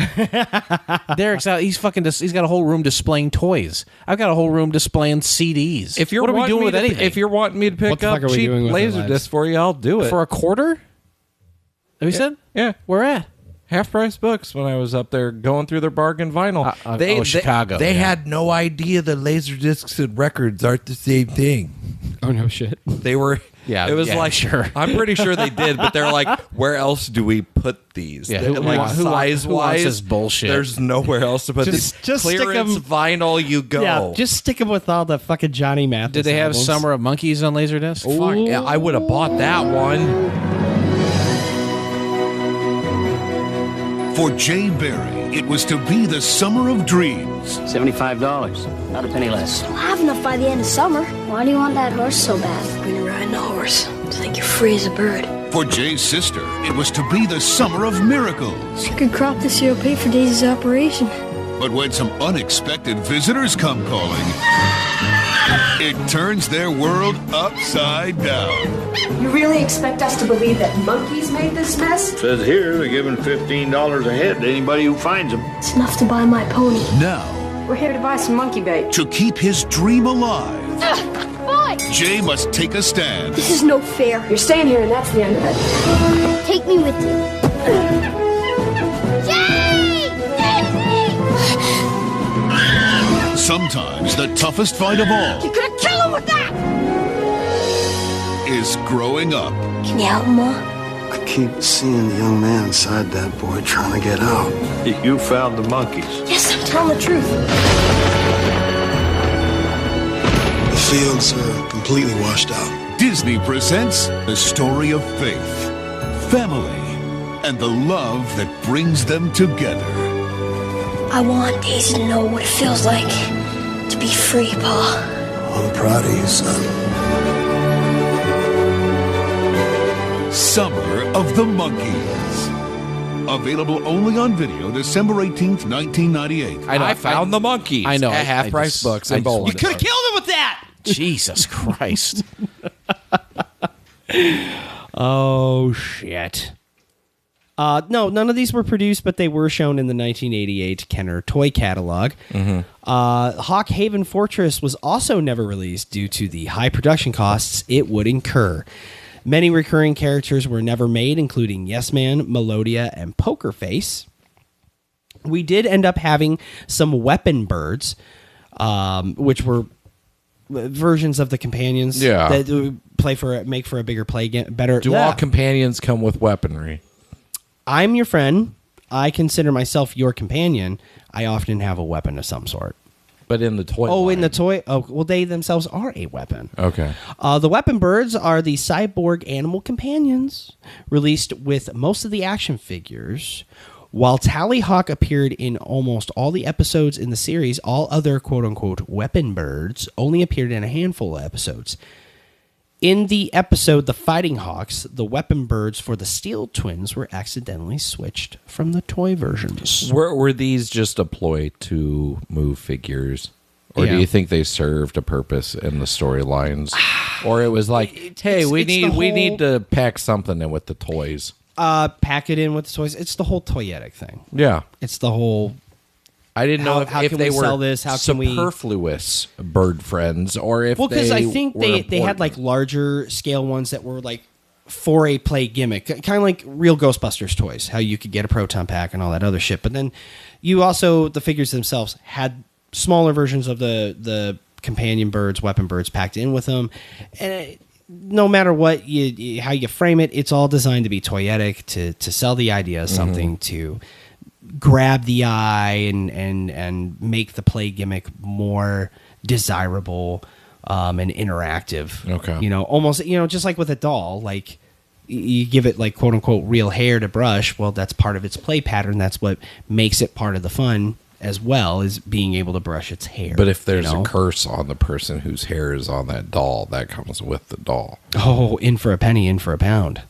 Derek's out. He's got a whole room displaying toys. I've got a whole room displaying CDs.
What are we doing with anything? If you're wanting me to pick up cheap laser discs for you, I'll do it.
For $0.25? Have you said?
Yeah.
Where at?
Half-price books when I was up there going through their bargain vinyl.
Chicago.
They had no idea that laser discs and records aren't the same thing.
Oh, no shit.
They were...
Yeah,
it was
sure.
I'm pretty sure they did, but they're like, where else do we put these?
Yeah, who
size-wise,
wants this bullshit?
There's nowhere else to put these.
Just
Clearance
stick 'em,
vinyl, you go.
Yeah, just stick them with all the fucking Johnny Mathis.
Did they have
albums.
Summer of Monkeys on Laserdisc?
Fuck, yeah, I would have bought that one.
For Jay Berry, it was to be the summer of dreams.
$75, not a penny less.
I'll have enough by the end of summer. Why do you want that horse so bad? When you're riding a horse, it's like you're free as a bird.
For Jay's sister, it was to be the summer of miracles.
If you could crop this year, pay for Daisy's operation.
But when some unexpected visitors come calling, it turns their world upside down.
You really expect us to believe that monkeys made this mess?
Says here they're giving $15 a head to anybody who finds them.
It's enough to buy my pony.
Now,
we're here to buy some monkey bait.
To keep his dream alive,
Boy!
Jay must take a stand.
This is no fair.
You're staying here and that's the end of it.
Take me with you. Jay!
Sometimes the toughest fight of all.
You could have killed him with that!
Is growing up.
Can you help him, Ma?
I keep seeing the young man inside that boy trying to get out.
You found the monkeys.
Yes, I'm telling the truth.
fields are completely washed out.
Disney presents the story of faith, family, and the love that brings them together.
I want Daisy to know what it feels like to be free, Pa.
I'm proud of you, son.
Summer of the Monkeys. Available only on video December 18th, 1998.
I found the monkeys.
I know.
At half-price books and bowling.
You could have killed him with that.
Jesus Christ.
Oh, shit. No, none of these were produced, but they were shown in the 1988 Kenner toy catalog. Hawk Haven Fortress was also never released due to the high production costs it would incur. Many recurring characters were never made, including Yes Man, Melodia, and Poker Face. We did end up having some weapon birds, which were versions of the companions that would make for a bigger play game. Better.
Do all companions come with weaponry?
I'm your friend. I consider myself your companion. I often have a weapon of some sort.
But in the toy line.
In the toy? Oh, well, they themselves are a weapon.
Okay.
The weapon birds are the cyborg animal companions released with most of the action figures. While Tallyhawk appeared in almost all the episodes in the series, all other quote-unquote weapon birds only appeared in a handful of episodes. In the episode The Fighting Hawks, the weapon birds for the Steel Twins were accidentally switched from the toy versions.
Were these just a ploy to move figures? Or do you think they served a purpose in the storylines? Or it was like, hey, we need to pack something in with the toys.
Pack it in with the toys. It's the whole toyetic thing.
Yeah.
It's the whole...
I didn't know if they were
sell this? How can we
superfluous bird friends, or if
because I think
were
they had like larger scale ones that were like for a play gimmick, kind of like real Ghostbusters toys, how you could get a proton pack and all that other shit. But then you also, the figures themselves had smaller versions of the companion birds, weapon birds packed in with them, and no matter what how you frame it, it's all designed to be toyetic to sell the idea of something to grab the eye and make the play gimmick more desirable and interactive.
Okay.
Almost, just like with a doll, like you give it like quote unquote real hair to brush. Well, that's part of its play pattern. That's what makes it part of the fun as well, is being able to brush its hair.
But if there's a curse on the person whose hair is on that doll, that comes with the doll.
Oh, in for a penny, in for a pound.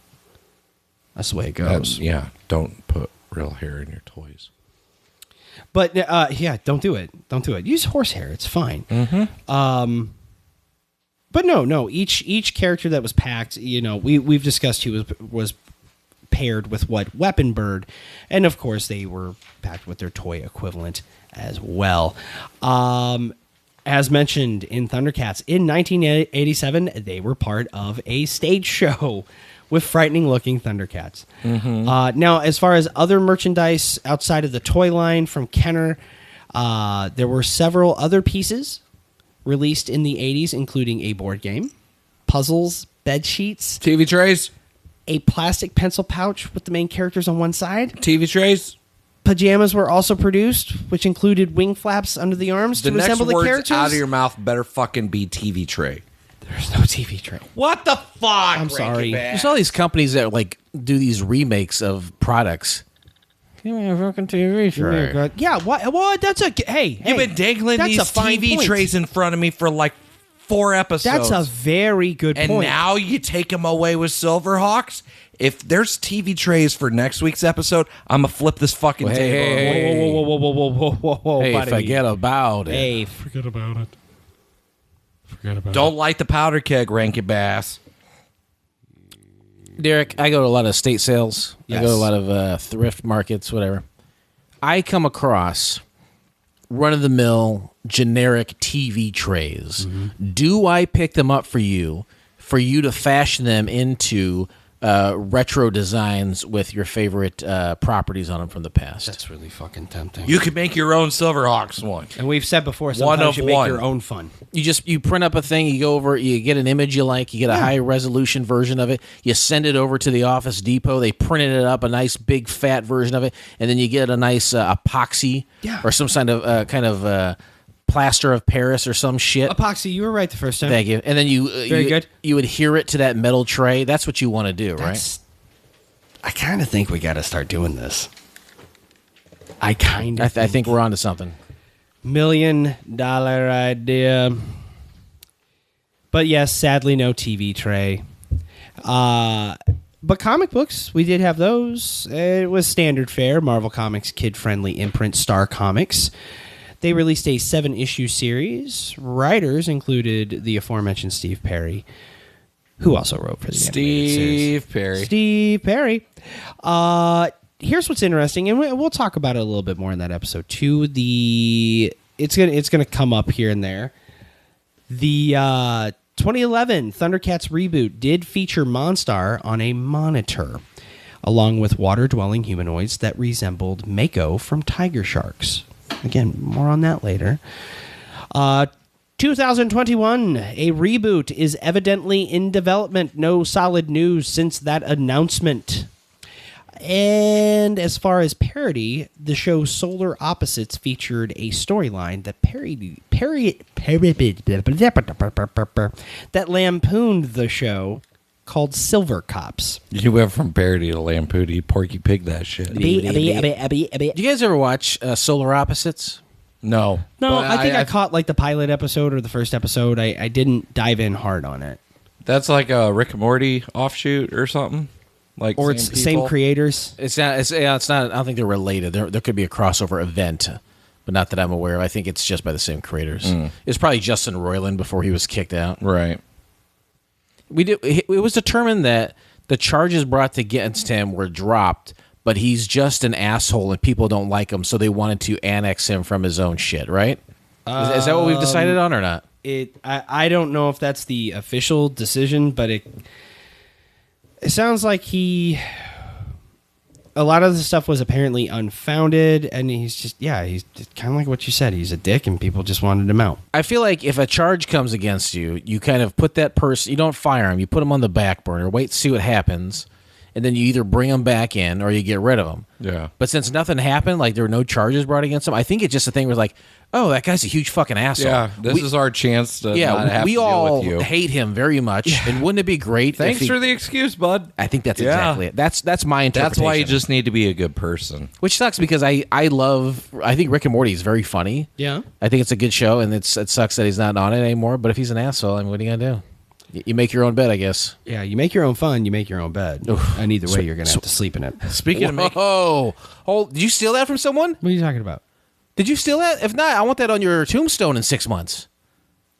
That's the way it goes.
Don't put real hair in your toys.
But don't do it. Don't do it. Use horsehair. It's fine. But no. Each character that was packed, we've discussed who was paired with what weapon bird, and of course they were packed with their toy equivalent as well. As mentioned in Thundercats in 1987, they were part of a stage show with frightening-looking Thundercats. Now, as far as other merchandise outside of the toy line from Kenner, there were several other pieces released in the 80s, including a board game, puzzles, bed sheets,
TV trays,
a plastic pencil pouch with the main characters on one side,
TV trays.
Pajamas were also produced, which included wing flaps under the arms to resemble the characters.
The next words out of your mouth better fucking be TV tray.
There's no TV tray.
What the fuck?
I'm sorry.
There's all these companies that like do these remakes of products. Give me a fucking TV tray.
Yeah, what? That's a... Hey,
You've been dangling these TV trays in front of me for like 4 episodes.
That's a very good point.
And now you take them away with Silverhawks? If there's TV trays for next week's episode, I'm going to flip this fucking table.
Whoa,
hey,
buddy.
forget about it.
Hey,
Forget about it.
Don't light the powder keg, Rankin Bass.
Derek, I go to a lot of estate sales.
Yes.
I go to a lot of thrift markets, whatever. I come across run-of-the-mill generic TV trays. Do I pick them up for you to fashion them into retro designs with your favorite properties on them from the past?
that's really fucking tempting.
You could make your own Silverhawks one.
And we've said before,
One
sometimes
of
you make
one.
your own fun.
You print up a thing, you go over, you get an image you like, you get a high resolution version of it, you send it over to the Office Depot, they printed it up, a nice big fat version of it, and then you get a nice epoxy or some kind of plaster of Paris or some shit.
Epoxy, you were right the first time.
Thank you. And then
Very good.
You adhere it to that metal tray. That's what you want to do, right?
I kind of think we got to start doing this. I think
we're on to something.
$1 million idea. But yes, sadly, no TV tray. But comic books, we did have those. It was standard fare. Marvel Comics kid-friendly imprint Star Comics. They released a 7-issue series. Writers included the aforementioned Steve Perry, who also wrote for the animated series. Steve Perry. Here's what's interesting, and we'll talk about it a little bit more in that episode too. It's gonna come up here and there. The 2011 Thundercats reboot did feature Monstar on a monitor, along with water-dwelling humanoids that resembled Mako from Tiger Sharks. Again, more on that later. 2021, a reboot is evidently in development. No solid news since that announcement. And as far as parody, the show Solar Opposites featured a storyline that that lampooned the show called Silver Cops.
You went from parody to lampoon. You Porky Pig that shit.
Do you guys ever watch Solar Opposites?
No.
No, I think I caught like the pilot episode or the first episode. I didn't dive in hard on it.
That's like a Rick and Morty offshoot or something? Like
or it's same creators.
It's not. I don't think they're related. There could be a crossover event, but not that I'm aware of. I think it's just by the same creators. It's probably Justin Roiland before he was kicked out.
Right.
It was determined that the charges brought against him were dropped, but he's just an asshole and people don't like him, so they wanted to annex him from his own shit. Right? Is that what we've decided on or not?
I don't know if that's the official decision, but it sounds like a lot of the stuff was apparently unfounded, and he's kind of like what you said. He's a dick, and people just wanted him out.
I feel like if a charge comes against you, you kind of put that person, you don't fire him, you put him on the back burner, wait to see what happens, and then you either bring him back in or you get rid of him.
Yeah.
But since nothing happened, like there were no charges brought against him, I think it's just a thing where it's like, oh, that guy's a huge fucking asshole.
Yeah, this is our chance to not have
we
to
all
deal with you.
hate him very much, and wouldn't it be great?
Thanks for the excuse, bud.
I think that's exactly it. That's my interpretation.
That's why you just need to be a good person.
Which sucks because I think Rick and Morty is very funny.
Yeah.
I think it's a good show, and it sucks that he's not on it anymore, but if he's an asshole, I mean, what are you going to do? You make your own bed, I guess.
Yeah, you make your own fun, you make your own bed. And either way, you're going to have to sleep in it.
Speaking of making... did you steal that from someone?
What are you talking about?
Did you steal that? If not, I want that on your tombstone in 6 months.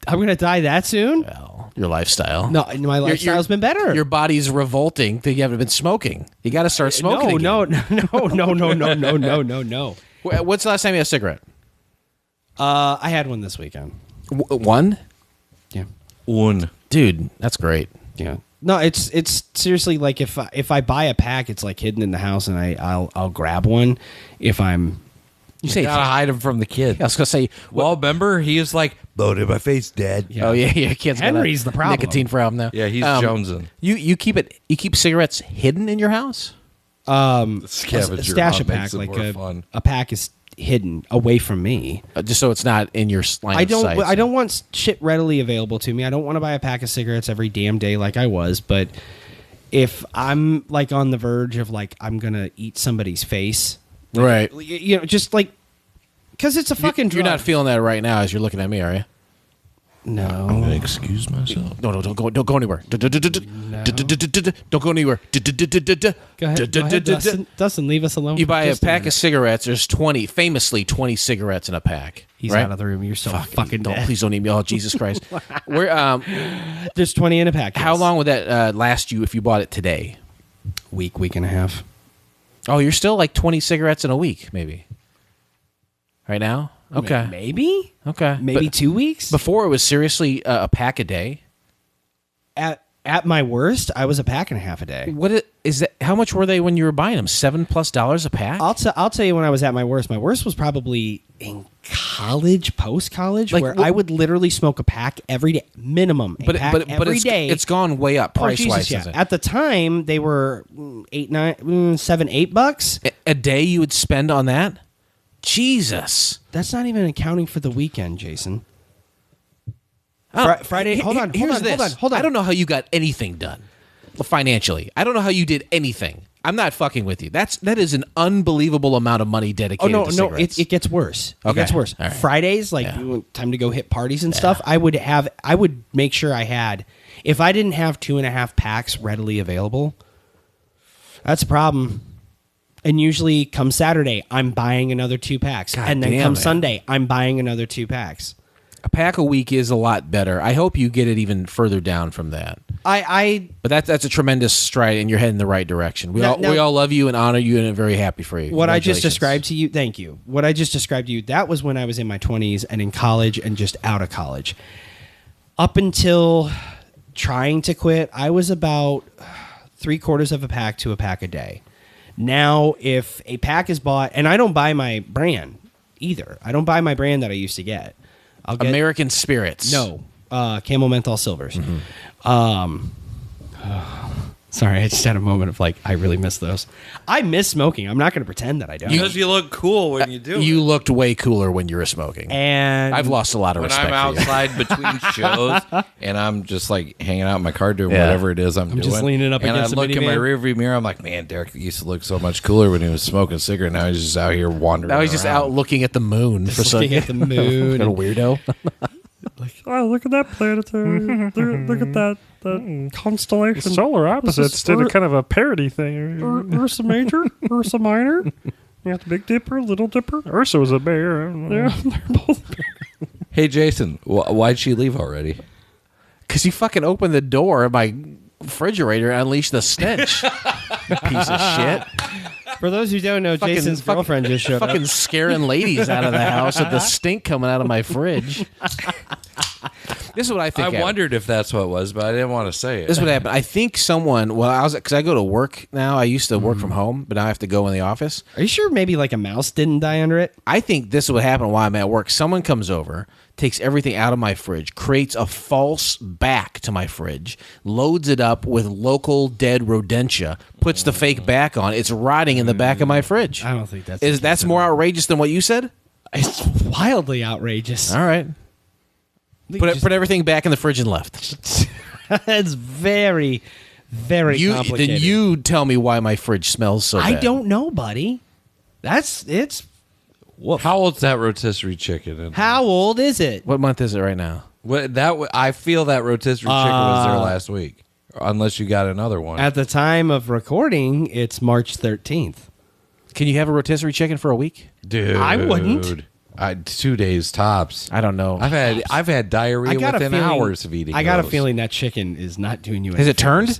I'm going to die that soon?
Well, your lifestyle.
No, my lifestyle's been better.
Your body's revolting that you haven't been smoking. You got to start smoking
No.
again.
No.
What's the last time you had a cigarette?
I had one this weekend.
One?
Yeah.
One.
Dude, that's great.
Yeah. No, it's seriously like if I buy a pack, it's like hidden in the house, and I'll grab one if I'm.
You say gotta hide him from the kids.
I was gonna say.
Well, remember he was like blowed in my face, Dad.
Yeah. Oh yeah. Kids.
Henry's the problem.
Nicotine problem now.
Yeah, he's jonesing.
You keep cigarettes hidden in your house.
Scavenger
stash a
hunt
pack
makes it
like
more fun.
a pack is hidden away from me,
just so it's not in your line of sight.
I don't want shit readily available to me. I don't want to buy a pack of cigarettes every damn day like I was, but if I'm like on the verge of like I'm gonna eat somebody's face,
right?
You know, just like because it's a fucking drug.
You're not feeling that right now as you're looking at me, are you?
No.
I'm gonna excuse myself.
No, don't go anywhere. Don't go anywhere.
Go ahead, Dustin, leave us alone.
You buy a pack of cigarettes. There's 20 cigarettes in a pack.
He's
right?
out of the room. You're so fucking dead.
Please don't eat me. Oh, Jesus Christ.
There's 20 in a pack.
How long would that last you if you bought it today?
Week and a half.
Oh, you're still like 20 cigarettes in a week, maybe. Right now? Okay.
Maybe?
Okay.
Maybe 2 weeks?
Before it was seriously a pack a day?
At my worst, I was a pack and a half a day.
Is that? How much were they when you were buying them? $7+ a pack?
I'll tell you when I was at my worst. My worst was probably in college, post-college, where I would literally smoke a pack every day, minimum. Every day.
It's gone way up price-wise.
Yeah. At the time, they were $7, $8 bucks.
A day you would spend on that? Jesus.
That's not even accounting for the weekend, Jason. Friday.
Hold on. I don't know how you got anything done financially. I don't know how you did anything. I'm not fucking with you. That is an unbelievable amount of money dedicated to cigarettes.
It gets worse.
Okay.
It gets worse.
All right.
Fridays, time to go hit parties and stuff. I would make sure I had. If I didn't have 2.5 packs readily available, that's a problem. And usually, come Saturday, I'm buying another 2 packs, and then come Sunday, I'm buying another 2 packs.
A pack a week is a lot better. I hope you get it even further down from that. But that's a tremendous stride, and you're heading the right direction. We all love you and honor you, and are very happy for you.
What I just described to you, thank you. What I just described to you, that was when I was in my 20s and in college and just out of college. Up until trying to quit, I was about 3/4 of a pack to a pack a day. Now, if a pack is bought, and I don't buy my brand either. I don't buy my brand that I used to get. I'll get
American Spirits.
No, Camel Menthol Silvers. Sorry, I just had a moment of I really miss those. I miss smoking. I'm not going to pretend that I don't.
Because you look cool when you do.
You looked way cooler when you were smoking.
And
I've lost a lot of respect
when I'm outside between shows and I'm just hanging out in my car doing whatever it is I'm doing.
Just leaning up
and
against
I look in my rearview mirror. I'm like, man, Derek used to look so much cooler when he was smoking a cigarette. Now he's just out here wandering.
Now he's just out looking at the moon for some
looking at the moon.
What a weirdo.
Oh, look at that planetary. Look at that constellation. The solar opposites did a kind of a parody thing. Ursa Major, Ursa Minor. You got the Big Dipper, Little Dipper. Ursa was a bear. Yeah, they're both bears.
Hey, Jason, why'd she leave already?
Because you fucking opened the door of my refrigerator and unleashed the stench. Piece of shit.
For those who don't know, Jason's girlfriend just showed up.
Fucking scaring ladies out of the house with the stink coming out of my fridge. This is what I think.
I wondered if that's what it was, but I didn't want to say it.
This is what happened. I think someone. Because I go to work now. I used to work from home, but now I have to go in the office.
Are you sure maybe a mouse didn't die under it?
I think this is what happened while I'm at work. Someone comes over, takes everything out of my fridge, creates a false back to my fridge, loads it up with local dead rodentia, puts the fake back on. It's rotting in the back of my fridge.
I don't think that's
that's more outrageous than what you said?
It's wildly outrageous.
All right. Put everything back in the fridge and left.
That's very, very complicated.
Then you tell me why my fridge smells so bad.
I don't know, buddy. It's... Woof.
How old's that rotisserie chicken?
How old is it?
What month is it right now?
I feel that rotisserie chicken was there last week. Unless you got another one.
At the time of recording, it's March 13th.
Can you have a rotisserie chicken for a week?
Dude.
I wouldn't.
2 days tops.
I don't know.
I've had diarrhea within hours of eating.
I got a feeling that chicken is not doing you any
Has it turned?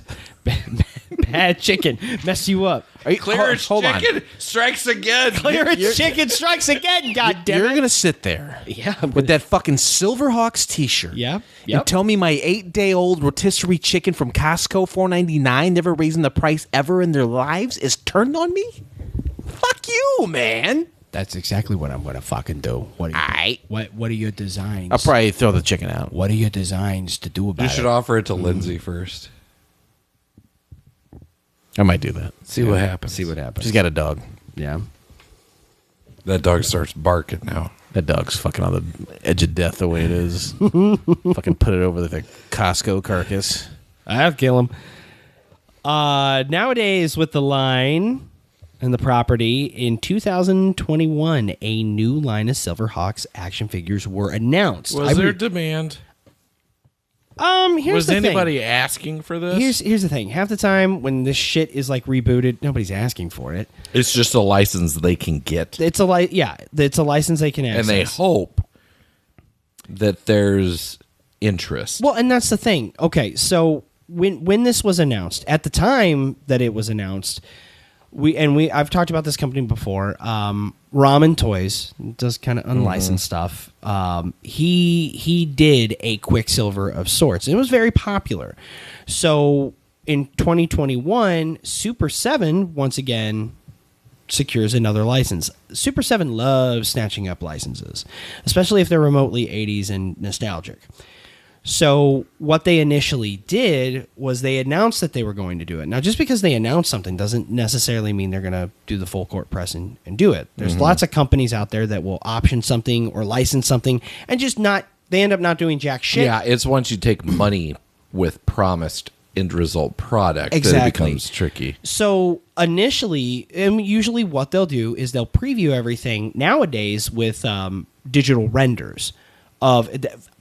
Bad chicken. Mess you up.
Clearance chicken strikes again.
Clearance chicken strikes again, goddammit.
You're going to sit there with that fucking Silverhawks t-shirt.
Yeah.
And tell me my 8-day-old rotisserie chicken from Costco, $4.99, never raising the price ever in their lives, is turned on me? Fuck you, man.
That's exactly what I'm going to fucking do. What are your designs?
I'll probably throw the chicken out.
What are your designs to do about it?
You should offer it to Lindsay first.
I might do that.
See what happens.
She's got a dog.
Yeah.
That dog starts barking now.
That dog's fucking on the edge of death the way it is. Fucking put it over the Costco carcass.
I have kill him. Nowadays, with the line and the property, in 2021, a new line of Silverhawks action figures were announced.
Was there demand?
Here's
was
the
anybody
thing.
asking for this?
Here's the thing. Half the time when this shit is rebooted, nobody's asking for it.
It's just a license they can get.
It's a license they can access.
And they hope that there's interest.
Well, and that's the thing. Okay, so when this was announced, at the time that it was announced, I've talked about this company before. Ramen Toys does kind of unlicensed stuff. He did a Quicksilver of sorts. It was very popular. So in 2021, Super 7 once again secures another license. Super 7 loves snatching up licenses, especially if they're remotely 80s and nostalgic. So what they initially did was they announced that they were going to do it. Now, just because they announce something doesn't necessarily mean they're going to do the full court press and do it. There's lots of companies out there that will option something or license something and just not, they end up not doing jack shit.
Yeah, it's once you take money with promised end result product that it becomes tricky.
So initially, and usually what they'll do is they'll preview everything nowadays with digital renders of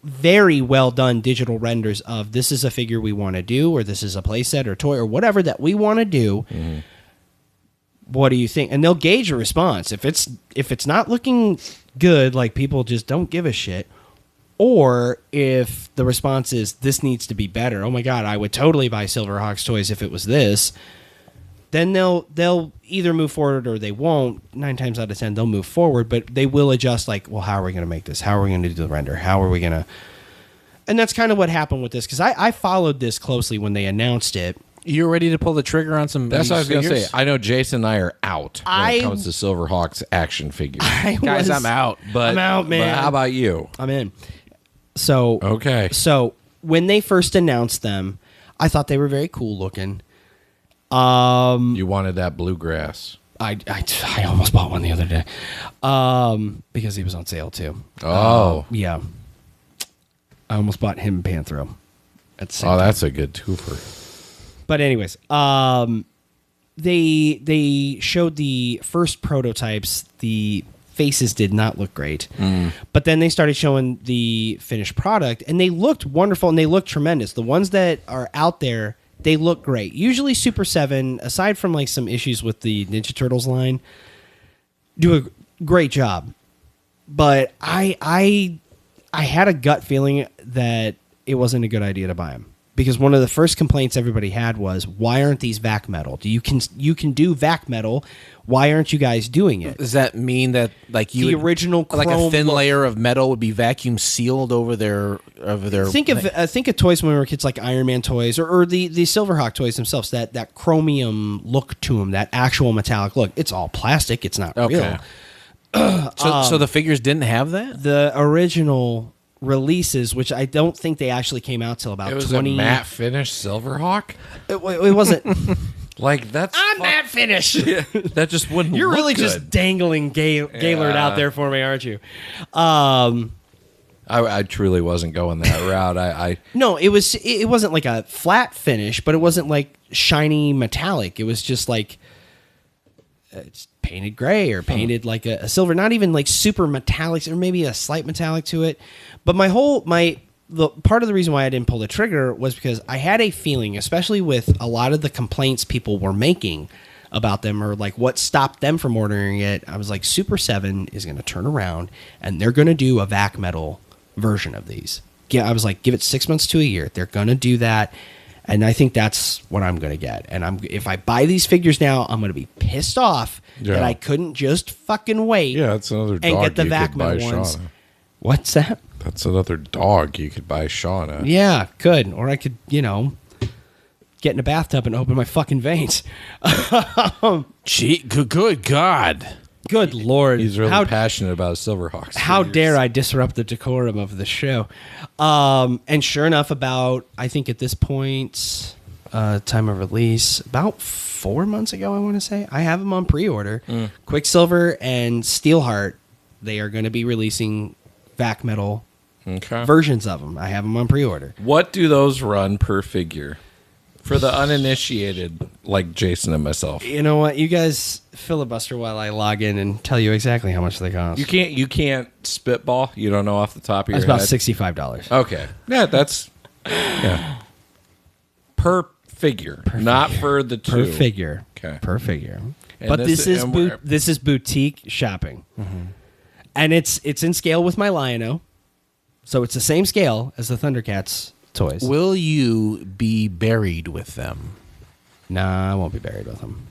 very well done digital renders of this is a figure we want to do, or this is a playset or toy or whatever that we want to do. What do you think? And they'll gauge a response. If it's not looking good, like people just don't give a shit, or if the response is this needs to be better. Oh my god, I would totally buy Silverhawks toys if it was this. Then they'll either move forward or they won't. 9 times out of 10, they'll move forward, but they will adjust. Like, well, how are we going to make this? How are we going to do the render? How are we going to? And that's kind of what happened with this because I followed this closely when they announced it.
You were ready to pull the trigger on some.
That's what I was going to
figures?
say. I know Jason and I are out when it comes to Silverhawks action figures.
Guys, I'm out.
But
I'm out, man.
But how about you?
I'm in. So
okay.
So when they first announced them, I thought they were very cool looking.
You wanted that bluegrass.
I almost bought one the other day because he was on sale too.
Oh.
Yeah. I almost bought him Panthro at the same time.
That's a good twofer.
But anyways, they showed the first prototypes. The faces did not look great. But then they started showing the finished product, and they looked wonderful, and they looked tremendous. The ones that are out there, they look great. Usually Super 7, aside from like some issues with the Ninja Turtles line, do a great job. But I had a gut feeling that it wasn't a good idea to buy them. Because one of the first complaints everybody had was, why aren't these vac metal? You can do vac metal. Why aren't you guys doing it?
Does that mean that like
the original chrome
like a thin
look,
layer of metal would be vacuum sealed over their
think of toys when we were kids, like Iron Man toys or the Silverhawk toys themselves. That chromium look to them, that actual metallic look. It's all plastic. It's not real.
So the figures didn't have that?
The original releases, which I don't think they actually came out till about 20.
It was a matte finish Silverhawk?
It wasn't.
Like, that's...
I'm matte finish!
That just wouldn't
You're
look
really
good.
just dangling Gaylord out there for me, aren't you?
I truly wasn't going that route.
No, it wasn't like a flat finish, but it wasn't like shiny metallic. It was just like it's painted gray or painted like a silver, not even like super metallic or maybe a slight metallic to it. But the part of the reason why I didn't pull the trigger was because I had a feeling, especially with a lot of the complaints people were making about them or like what stopped them from ordering it. I was like, Super 7 is going to turn around and they're going to do a vac metal version of these. Yeah, I was like, give it 6 months to a year. They're going to do that. And I think that's what I'm going to get. And if I buy these figures now, I'm going to be pissed off that I couldn't just fucking wait.
Yeah, that's another dog
and get the
you
vac
could buy
metal ones.
Shauna.
What's that?
That's another dog you could buy Shauna.
Yeah, could. Or I could, get in a bathtub and open my fucking veins.
Gee, good God.
Good Lord.
He's really passionate about Silverhawks.
How dare I disrupt the decorum of the show? And sure enough, I think at this point, time of release, about 4 months ago, I want to say, I have them on pre-order. Quicksilver and Steelheart, they are going to be releasing vac metal versions of them. I have them on pre-order.
What do those run per figure? For the uninitiated, like Jason and myself.
You know what? You guys filibuster while I log in and tell you exactly how much they cost.
You can't spitball? You don't know off the top of your head?
That's about $65.
Okay. Yeah, that's... Per figure. Not for the two.
Per figure.
Okay.
Per figure.
And
but this is boutique shopping. And it's in scale with my Lion-O. So it's the same scale as the Thundercats toys.
Will you be buried with them?
Nah, I won't be buried with them.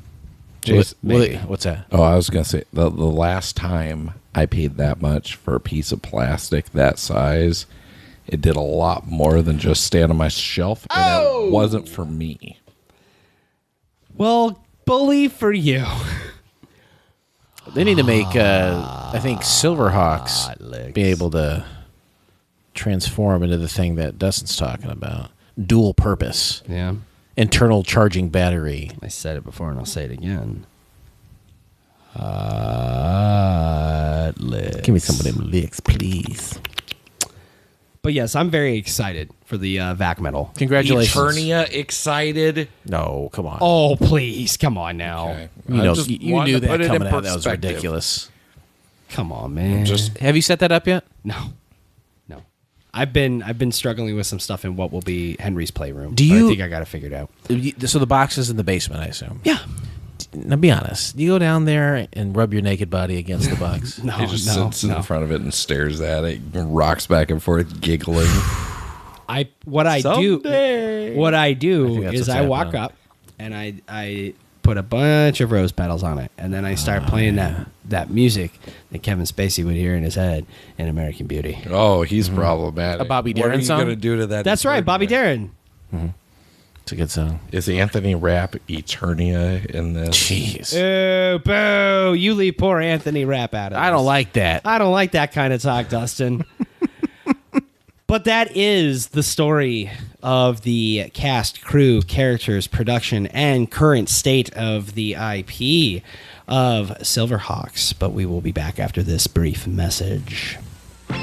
What's that?
Oh, I was going to say, the last time I paid that much for a piece of plastic that size, it did a lot more than just stand on my shelf, and it wasn't for me.
Well, bully for you.
They need to make, I think, Silverhawks be able to transform into the thing that Dustin's talking about. Dual purpose.
Yeah.
Internal charging battery.
I said it before and I'll say it again.
Give me some of them licks, please.
But yes, I'm very excited for the vac metal.
Congratulations.
Eternia excited.
No, come on.
Oh, please. Come on now.
Okay.
You knew that
put it in
coming out. That was
perspective.
ridiculous.
Come on, man.
Have you set that up yet?
No. I've been struggling with some stuff in what will be Henry's playroom.
Do
but
you-
I think I got it figured out.
So the box is in the basement, I assume.
Yeah.
Now, be honest. Do you go down there and rub your naked body against the box?
No,
He just sits in front of it and stares at it, rocks back and forth, giggling.
What I do
that's
is
what's
I walk
happening.
up and I put a bunch of rose petals on it, and then I start playing that music that Kevin Spacey would hear in his head in American Beauty.
Oh, he's problematic.
A Bobby
What are
Darin
you
song?
going to do to that?
That's right, Bobby
Eternia?
Darin.
It's a good song.
Is Anthony Rapp Eternia in this?
Jeez.
Oh, boo! You leave poor Anthony Rapp out of this.
I don't like that.
I don't like that kind of talk, Dustin. But that is the story of the cast, crew, characters, production, and current state of the IP of Silverhawks. But we will be back after this brief message.
The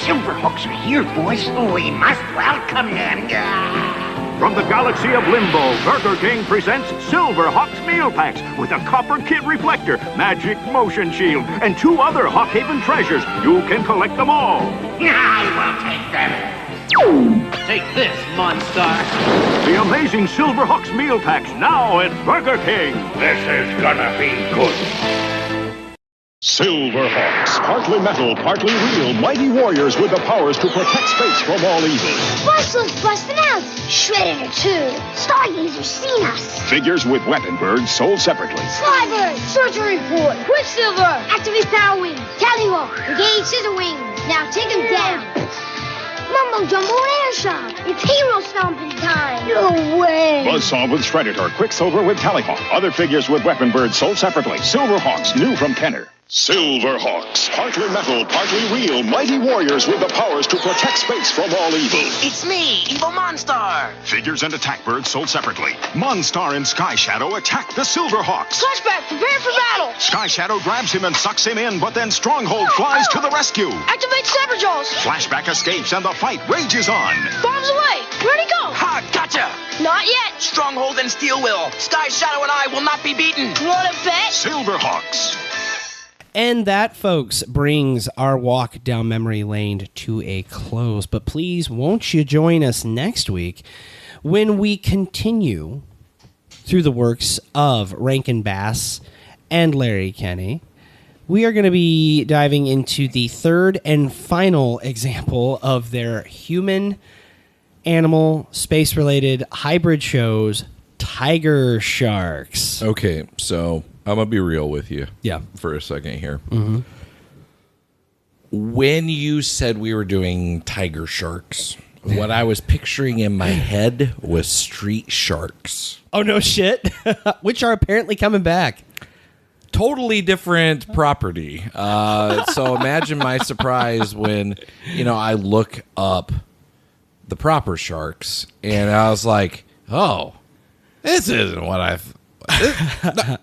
Silverhawks are here, boys. We must welcome them.
From the galaxy of Limbo, Burger King presents Silverhawks meal packs with a copper kid reflector, magic motion shield, and 2 other Hawkhaven treasures. You can collect them all.
I will take them. Take this, monster.
The amazing Silverhawks meal packs now at Burger King.
This is gonna be good.
Silverhawks, partly metal, partly real, mighty warriors with the powers to protect space from all evil.
Bustle's busting out. Shredder too. Stargazer seen us.
Figures with weapon birds sold separately.
Slybird, surgery report. Quicksilver, activate power wing. Tallywog, engage scissor wing. Now take him down. Mumbo Jumbo Air Shot. It's hero stomping time. No way.
Buzzsaw with Shredditor, Quicksilver with Tallyhawk. Other figures with weapon birds sold separately. Silverhawks, new from Kenner. Silverhawks, partly metal, partly real, mighty warriors with the powers to protect space from all evil.
It's me, Evil Monstar.
Figures and attack birds sold separately. Monstar and Sky Shadow attack the Silverhawks.
Flashback, prepare for battle.
Sky Shadow grabs him and sucks him in, but then Stronghold flies to the rescue.
Activate Saberjaws.
Flashback escapes and the fight rages on.
Bombs away. Where'd he go?
Ha, gotcha.
Not yet.
Stronghold and Steel will. Sky Shadow and I will not be beaten.
Want to bet?
Silverhawks.
And that, folks, brings our walk down memory lane to a close. But please, won't you join us next week when we continue through the works of Rankin Bass and Larry Kenny. We are going to be diving into the third and final example of their human, animal, space-related hybrid shows, Tiger Sharks.
Okay, so I'm going to be real with you for a second here.
Mm-hmm.
When you said we were doing Tiger Sharks, what I was picturing in my head was Street Sharks.
Oh, no shit. Which are apparently coming back.
Totally different property. So imagine my surprise when, I look up the proper Sharks and I was like, oh, this isn't what I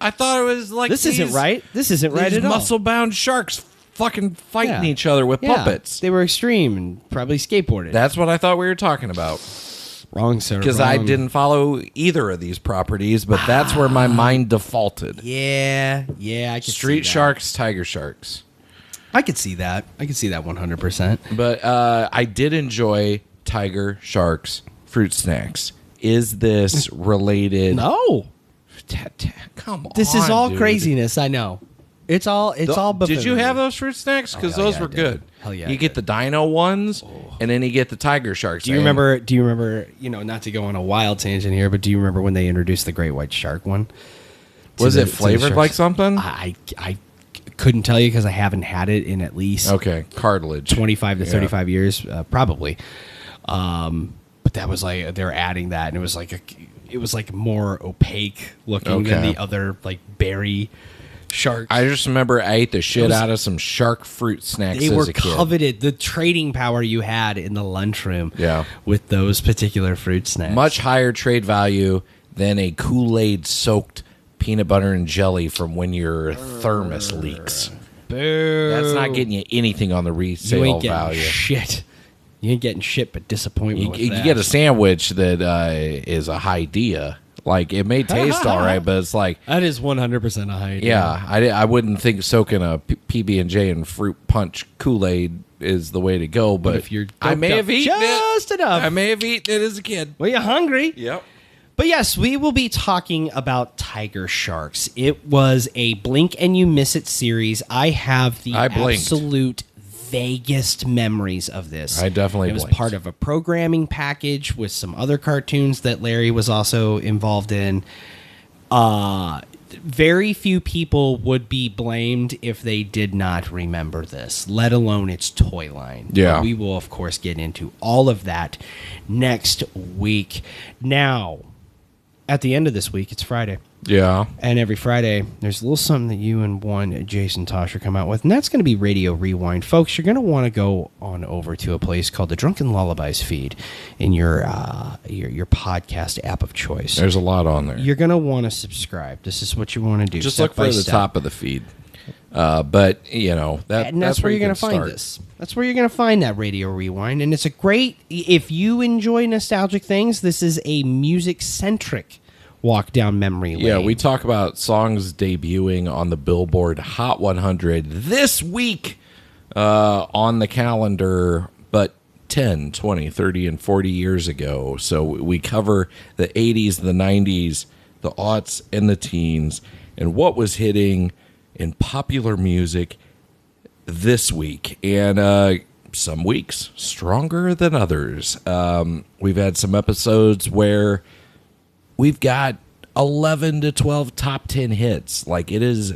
thought it was like.
This isn't right. This isn't right at all.
Muscle-bound sharks fucking fighting each other with puppets.
They were extreme and probably skateboarded.
That's what I thought we were talking about.
Wrong, sir.
Because I didn't follow either of these properties, but that's where my mind defaulted.
Yeah, I could
Street
see that.
Sharks, Tiger Sharks.
I could see that. I could see that 100%.
But I did enjoy Tiger Sharks fruit snacks. Is this related?
No.
Come on.
This is all
dude.
craziness. I know. It's all
Did you have those fruit snacks? Because those were good.
Hell yeah.
You get the dino ones, and then you get the Tiger Sharks.
Do you remember? Not to go on a wild tangent here, but do you remember when they introduced the great white shark one?
Was it flavored like something?
I couldn't tell you because I haven't had it in at least
cartilage
25 to 35 years, probably. But that was like they were adding that, and it was like more opaque looking than the other like berry sharks.
I just remember I ate the shit out of some shark fruit snacks
They
as
were
a kid.
coveted. The trading power you had in the lunchroom
Yeah.
with those particular fruit snacks.
Much higher trade value than a Kool-Aid soaked peanut butter and jelly from when your thermos leaks.
Boo.
That's not getting you anything on the resale
you ain't getting
value.
shit. You ain't getting shit but disappointment with
You
that.
get a sandwich that is a high dia. Like, it may taste all right, but it's like...
That is 100% a high idea.
Yeah, I wouldn't think soaking a PB&J and fruit punch Kool-Aid is the way to go, but
if you're
I may have eaten
just enough.
I may have eaten it as a kid.
Well, you're hungry.
Yep.
But yes, we will be talking about tiger sharks. It was a blink and you miss it series. I have the
I blinked.
absolute vaguest memories of this.
I definitely
It was
blinked.
part of a programming package with some other cartoons that Larry was also involved in. Very few people would be blamed if they did not remember this, let alone its toy line.
Yeah.
But we will, of course, get into all of that next week. Now, at the end of this week, it's Friday.
Yeah.
And every Friday, there's a little something that you and one Jason Tosher come out with, and that's going to be Radio Rewind. Folks, you're going to want to go on over to a place called the Drunken Lullabies feed in your podcast app of choice.
There's a lot on there.
You're going to want to subscribe. This is what you want to do.
Just
step
look for
by
the
step.
top of the feed. But, you know,
And that's where you're
going
going to find this. That's where you're going to find that Radio Rewind. And it's a great, if you enjoy nostalgic things, this is a music-centric walk down memory lane.
Yeah, we talk about songs debuting on the Billboard Hot 100 this week on the calendar, but 10, 20, 30, and 40 years ago. So we cover the 80s, the 90s, the aughts, and the teens, and what was hitting in popular music this week. And some weeks stronger than others. We've had some episodes where we've got 11 to 12 top 10 hits. Like, it is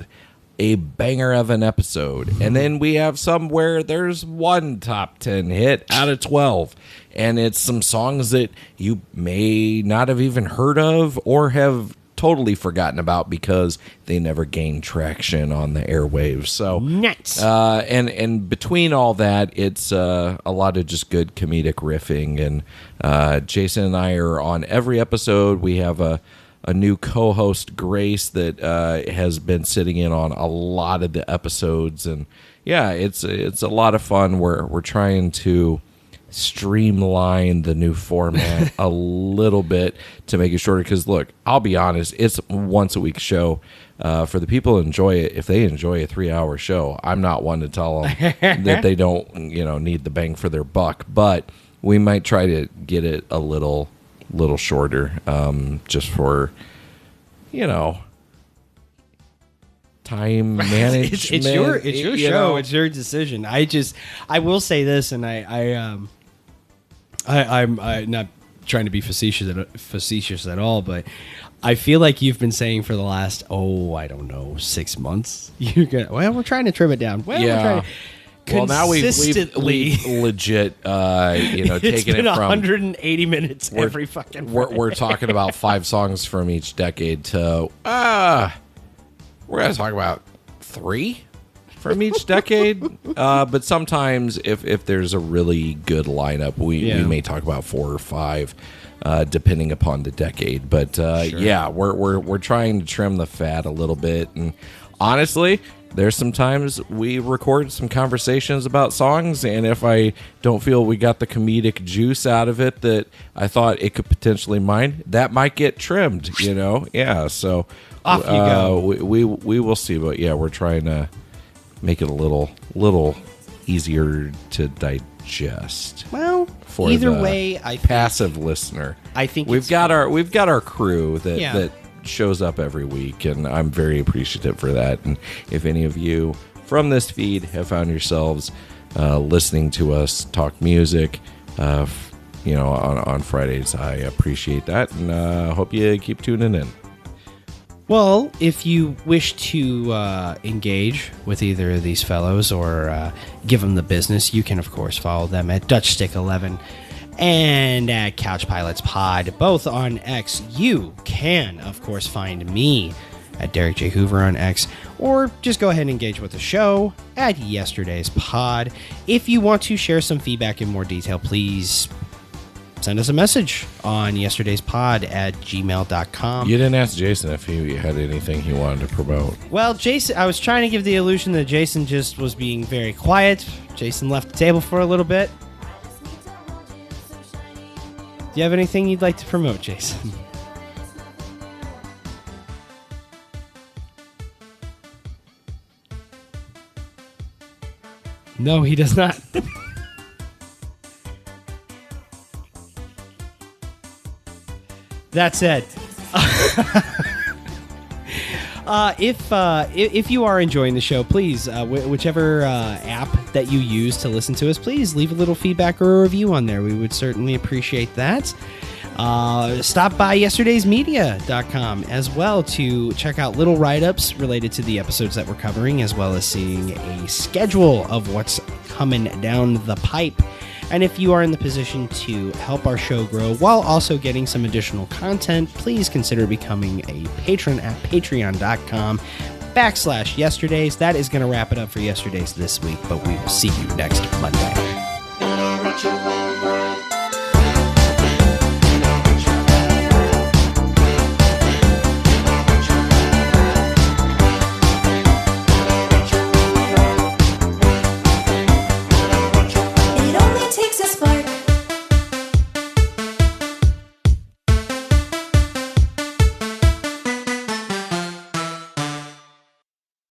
a banger of an episode. And then we have some where there's one top 10 hit out of 12. And it's some songs that you may not have even heard of or have totally forgotten about because they never gained traction on the airwaves. So
nuts.
And between all that, it's a lot of just good comedic riffing. And Jason and I are on every episode. We have a new co-host, Grace, that has been sitting in on a lot of the episodes. And yeah, it's a lot of fun. We're trying to streamline the new format a little bit to make it shorter, because look, I'll be honest, it's once a week show. For the people who enjoy it, if they enjoy a 3-hour show, I'm not one to tell them that they don't need the bang for their buck, but we might try to get it a little shorter, just for time management.
It's your show. It's your decision. I will say this, and I'm not trying to be facetious at all, but I feel like you've been saying for the last 6 months. We're trying to trim it down. We're trying to,
well, now we've
consistently
legit,
it's
taken
been
it from
180 minutes every fucking.
We're talking about 5 songs from each decade to we're gonna talk about 3 from each decade. But sometimes if there's a really good lineup, we may talk about 4 or 5. Depending upon the decade, but yeah, we're trying to trim the fat a little bit, and honestly, there's some times we record some conversations about songs, and if I don't feel we got the comedic juice out of it that I thought it could potentially mine, that might get trimmed, Yeah, so
off you go.
We will see, but yeah, we're trying to make it a little easier to digest.
Well,
for
either
the
way,
passive listener,
I think
we've got our crew that
Yeah.
shows up every week, and I'm very appreciative for that. And if any of you from this feed have found yourselves listening to us talk music, on Fridays, I appreciate that, and hope you keep tuning in.
Well, if you wish to engage with either of these fellows or give them the business, you can, of course, follow them at DutchStick11 and at Couch Pilots Pod, both on X. You can, of course, find me at Derek J. Hoover on X, or just go ahead and engage with the show at Yesterday's Pod. If you want to share some feedback in more detail, please send us a message on yesterdayspod@gmail.com.
You didn't ask Jason if he had anything he wanted to promote.
Well, Jason, I was trying to give the illusion that Jason just was being very quiet. Jason left the table for a little bit. Do you have anything you'd like to promote, Jason? No, he does not. That said, if you are enjoying the show, please, whichever app that you use to listen to us, please leave a little feedback or a review on there. We would certainly appreciate that. Stop by yesterdaysmedia.com as well to check out little write-ups related to the episodes that we're covering, as well as seeing a schedule of what's coming down the pipe. And if you are in the position to help our show grow while also getting some additional content, please consider becoming a patron at patreon.com/yesterdays. That is going to wrap it up for Yesterdays this week, but we will see you next Monday.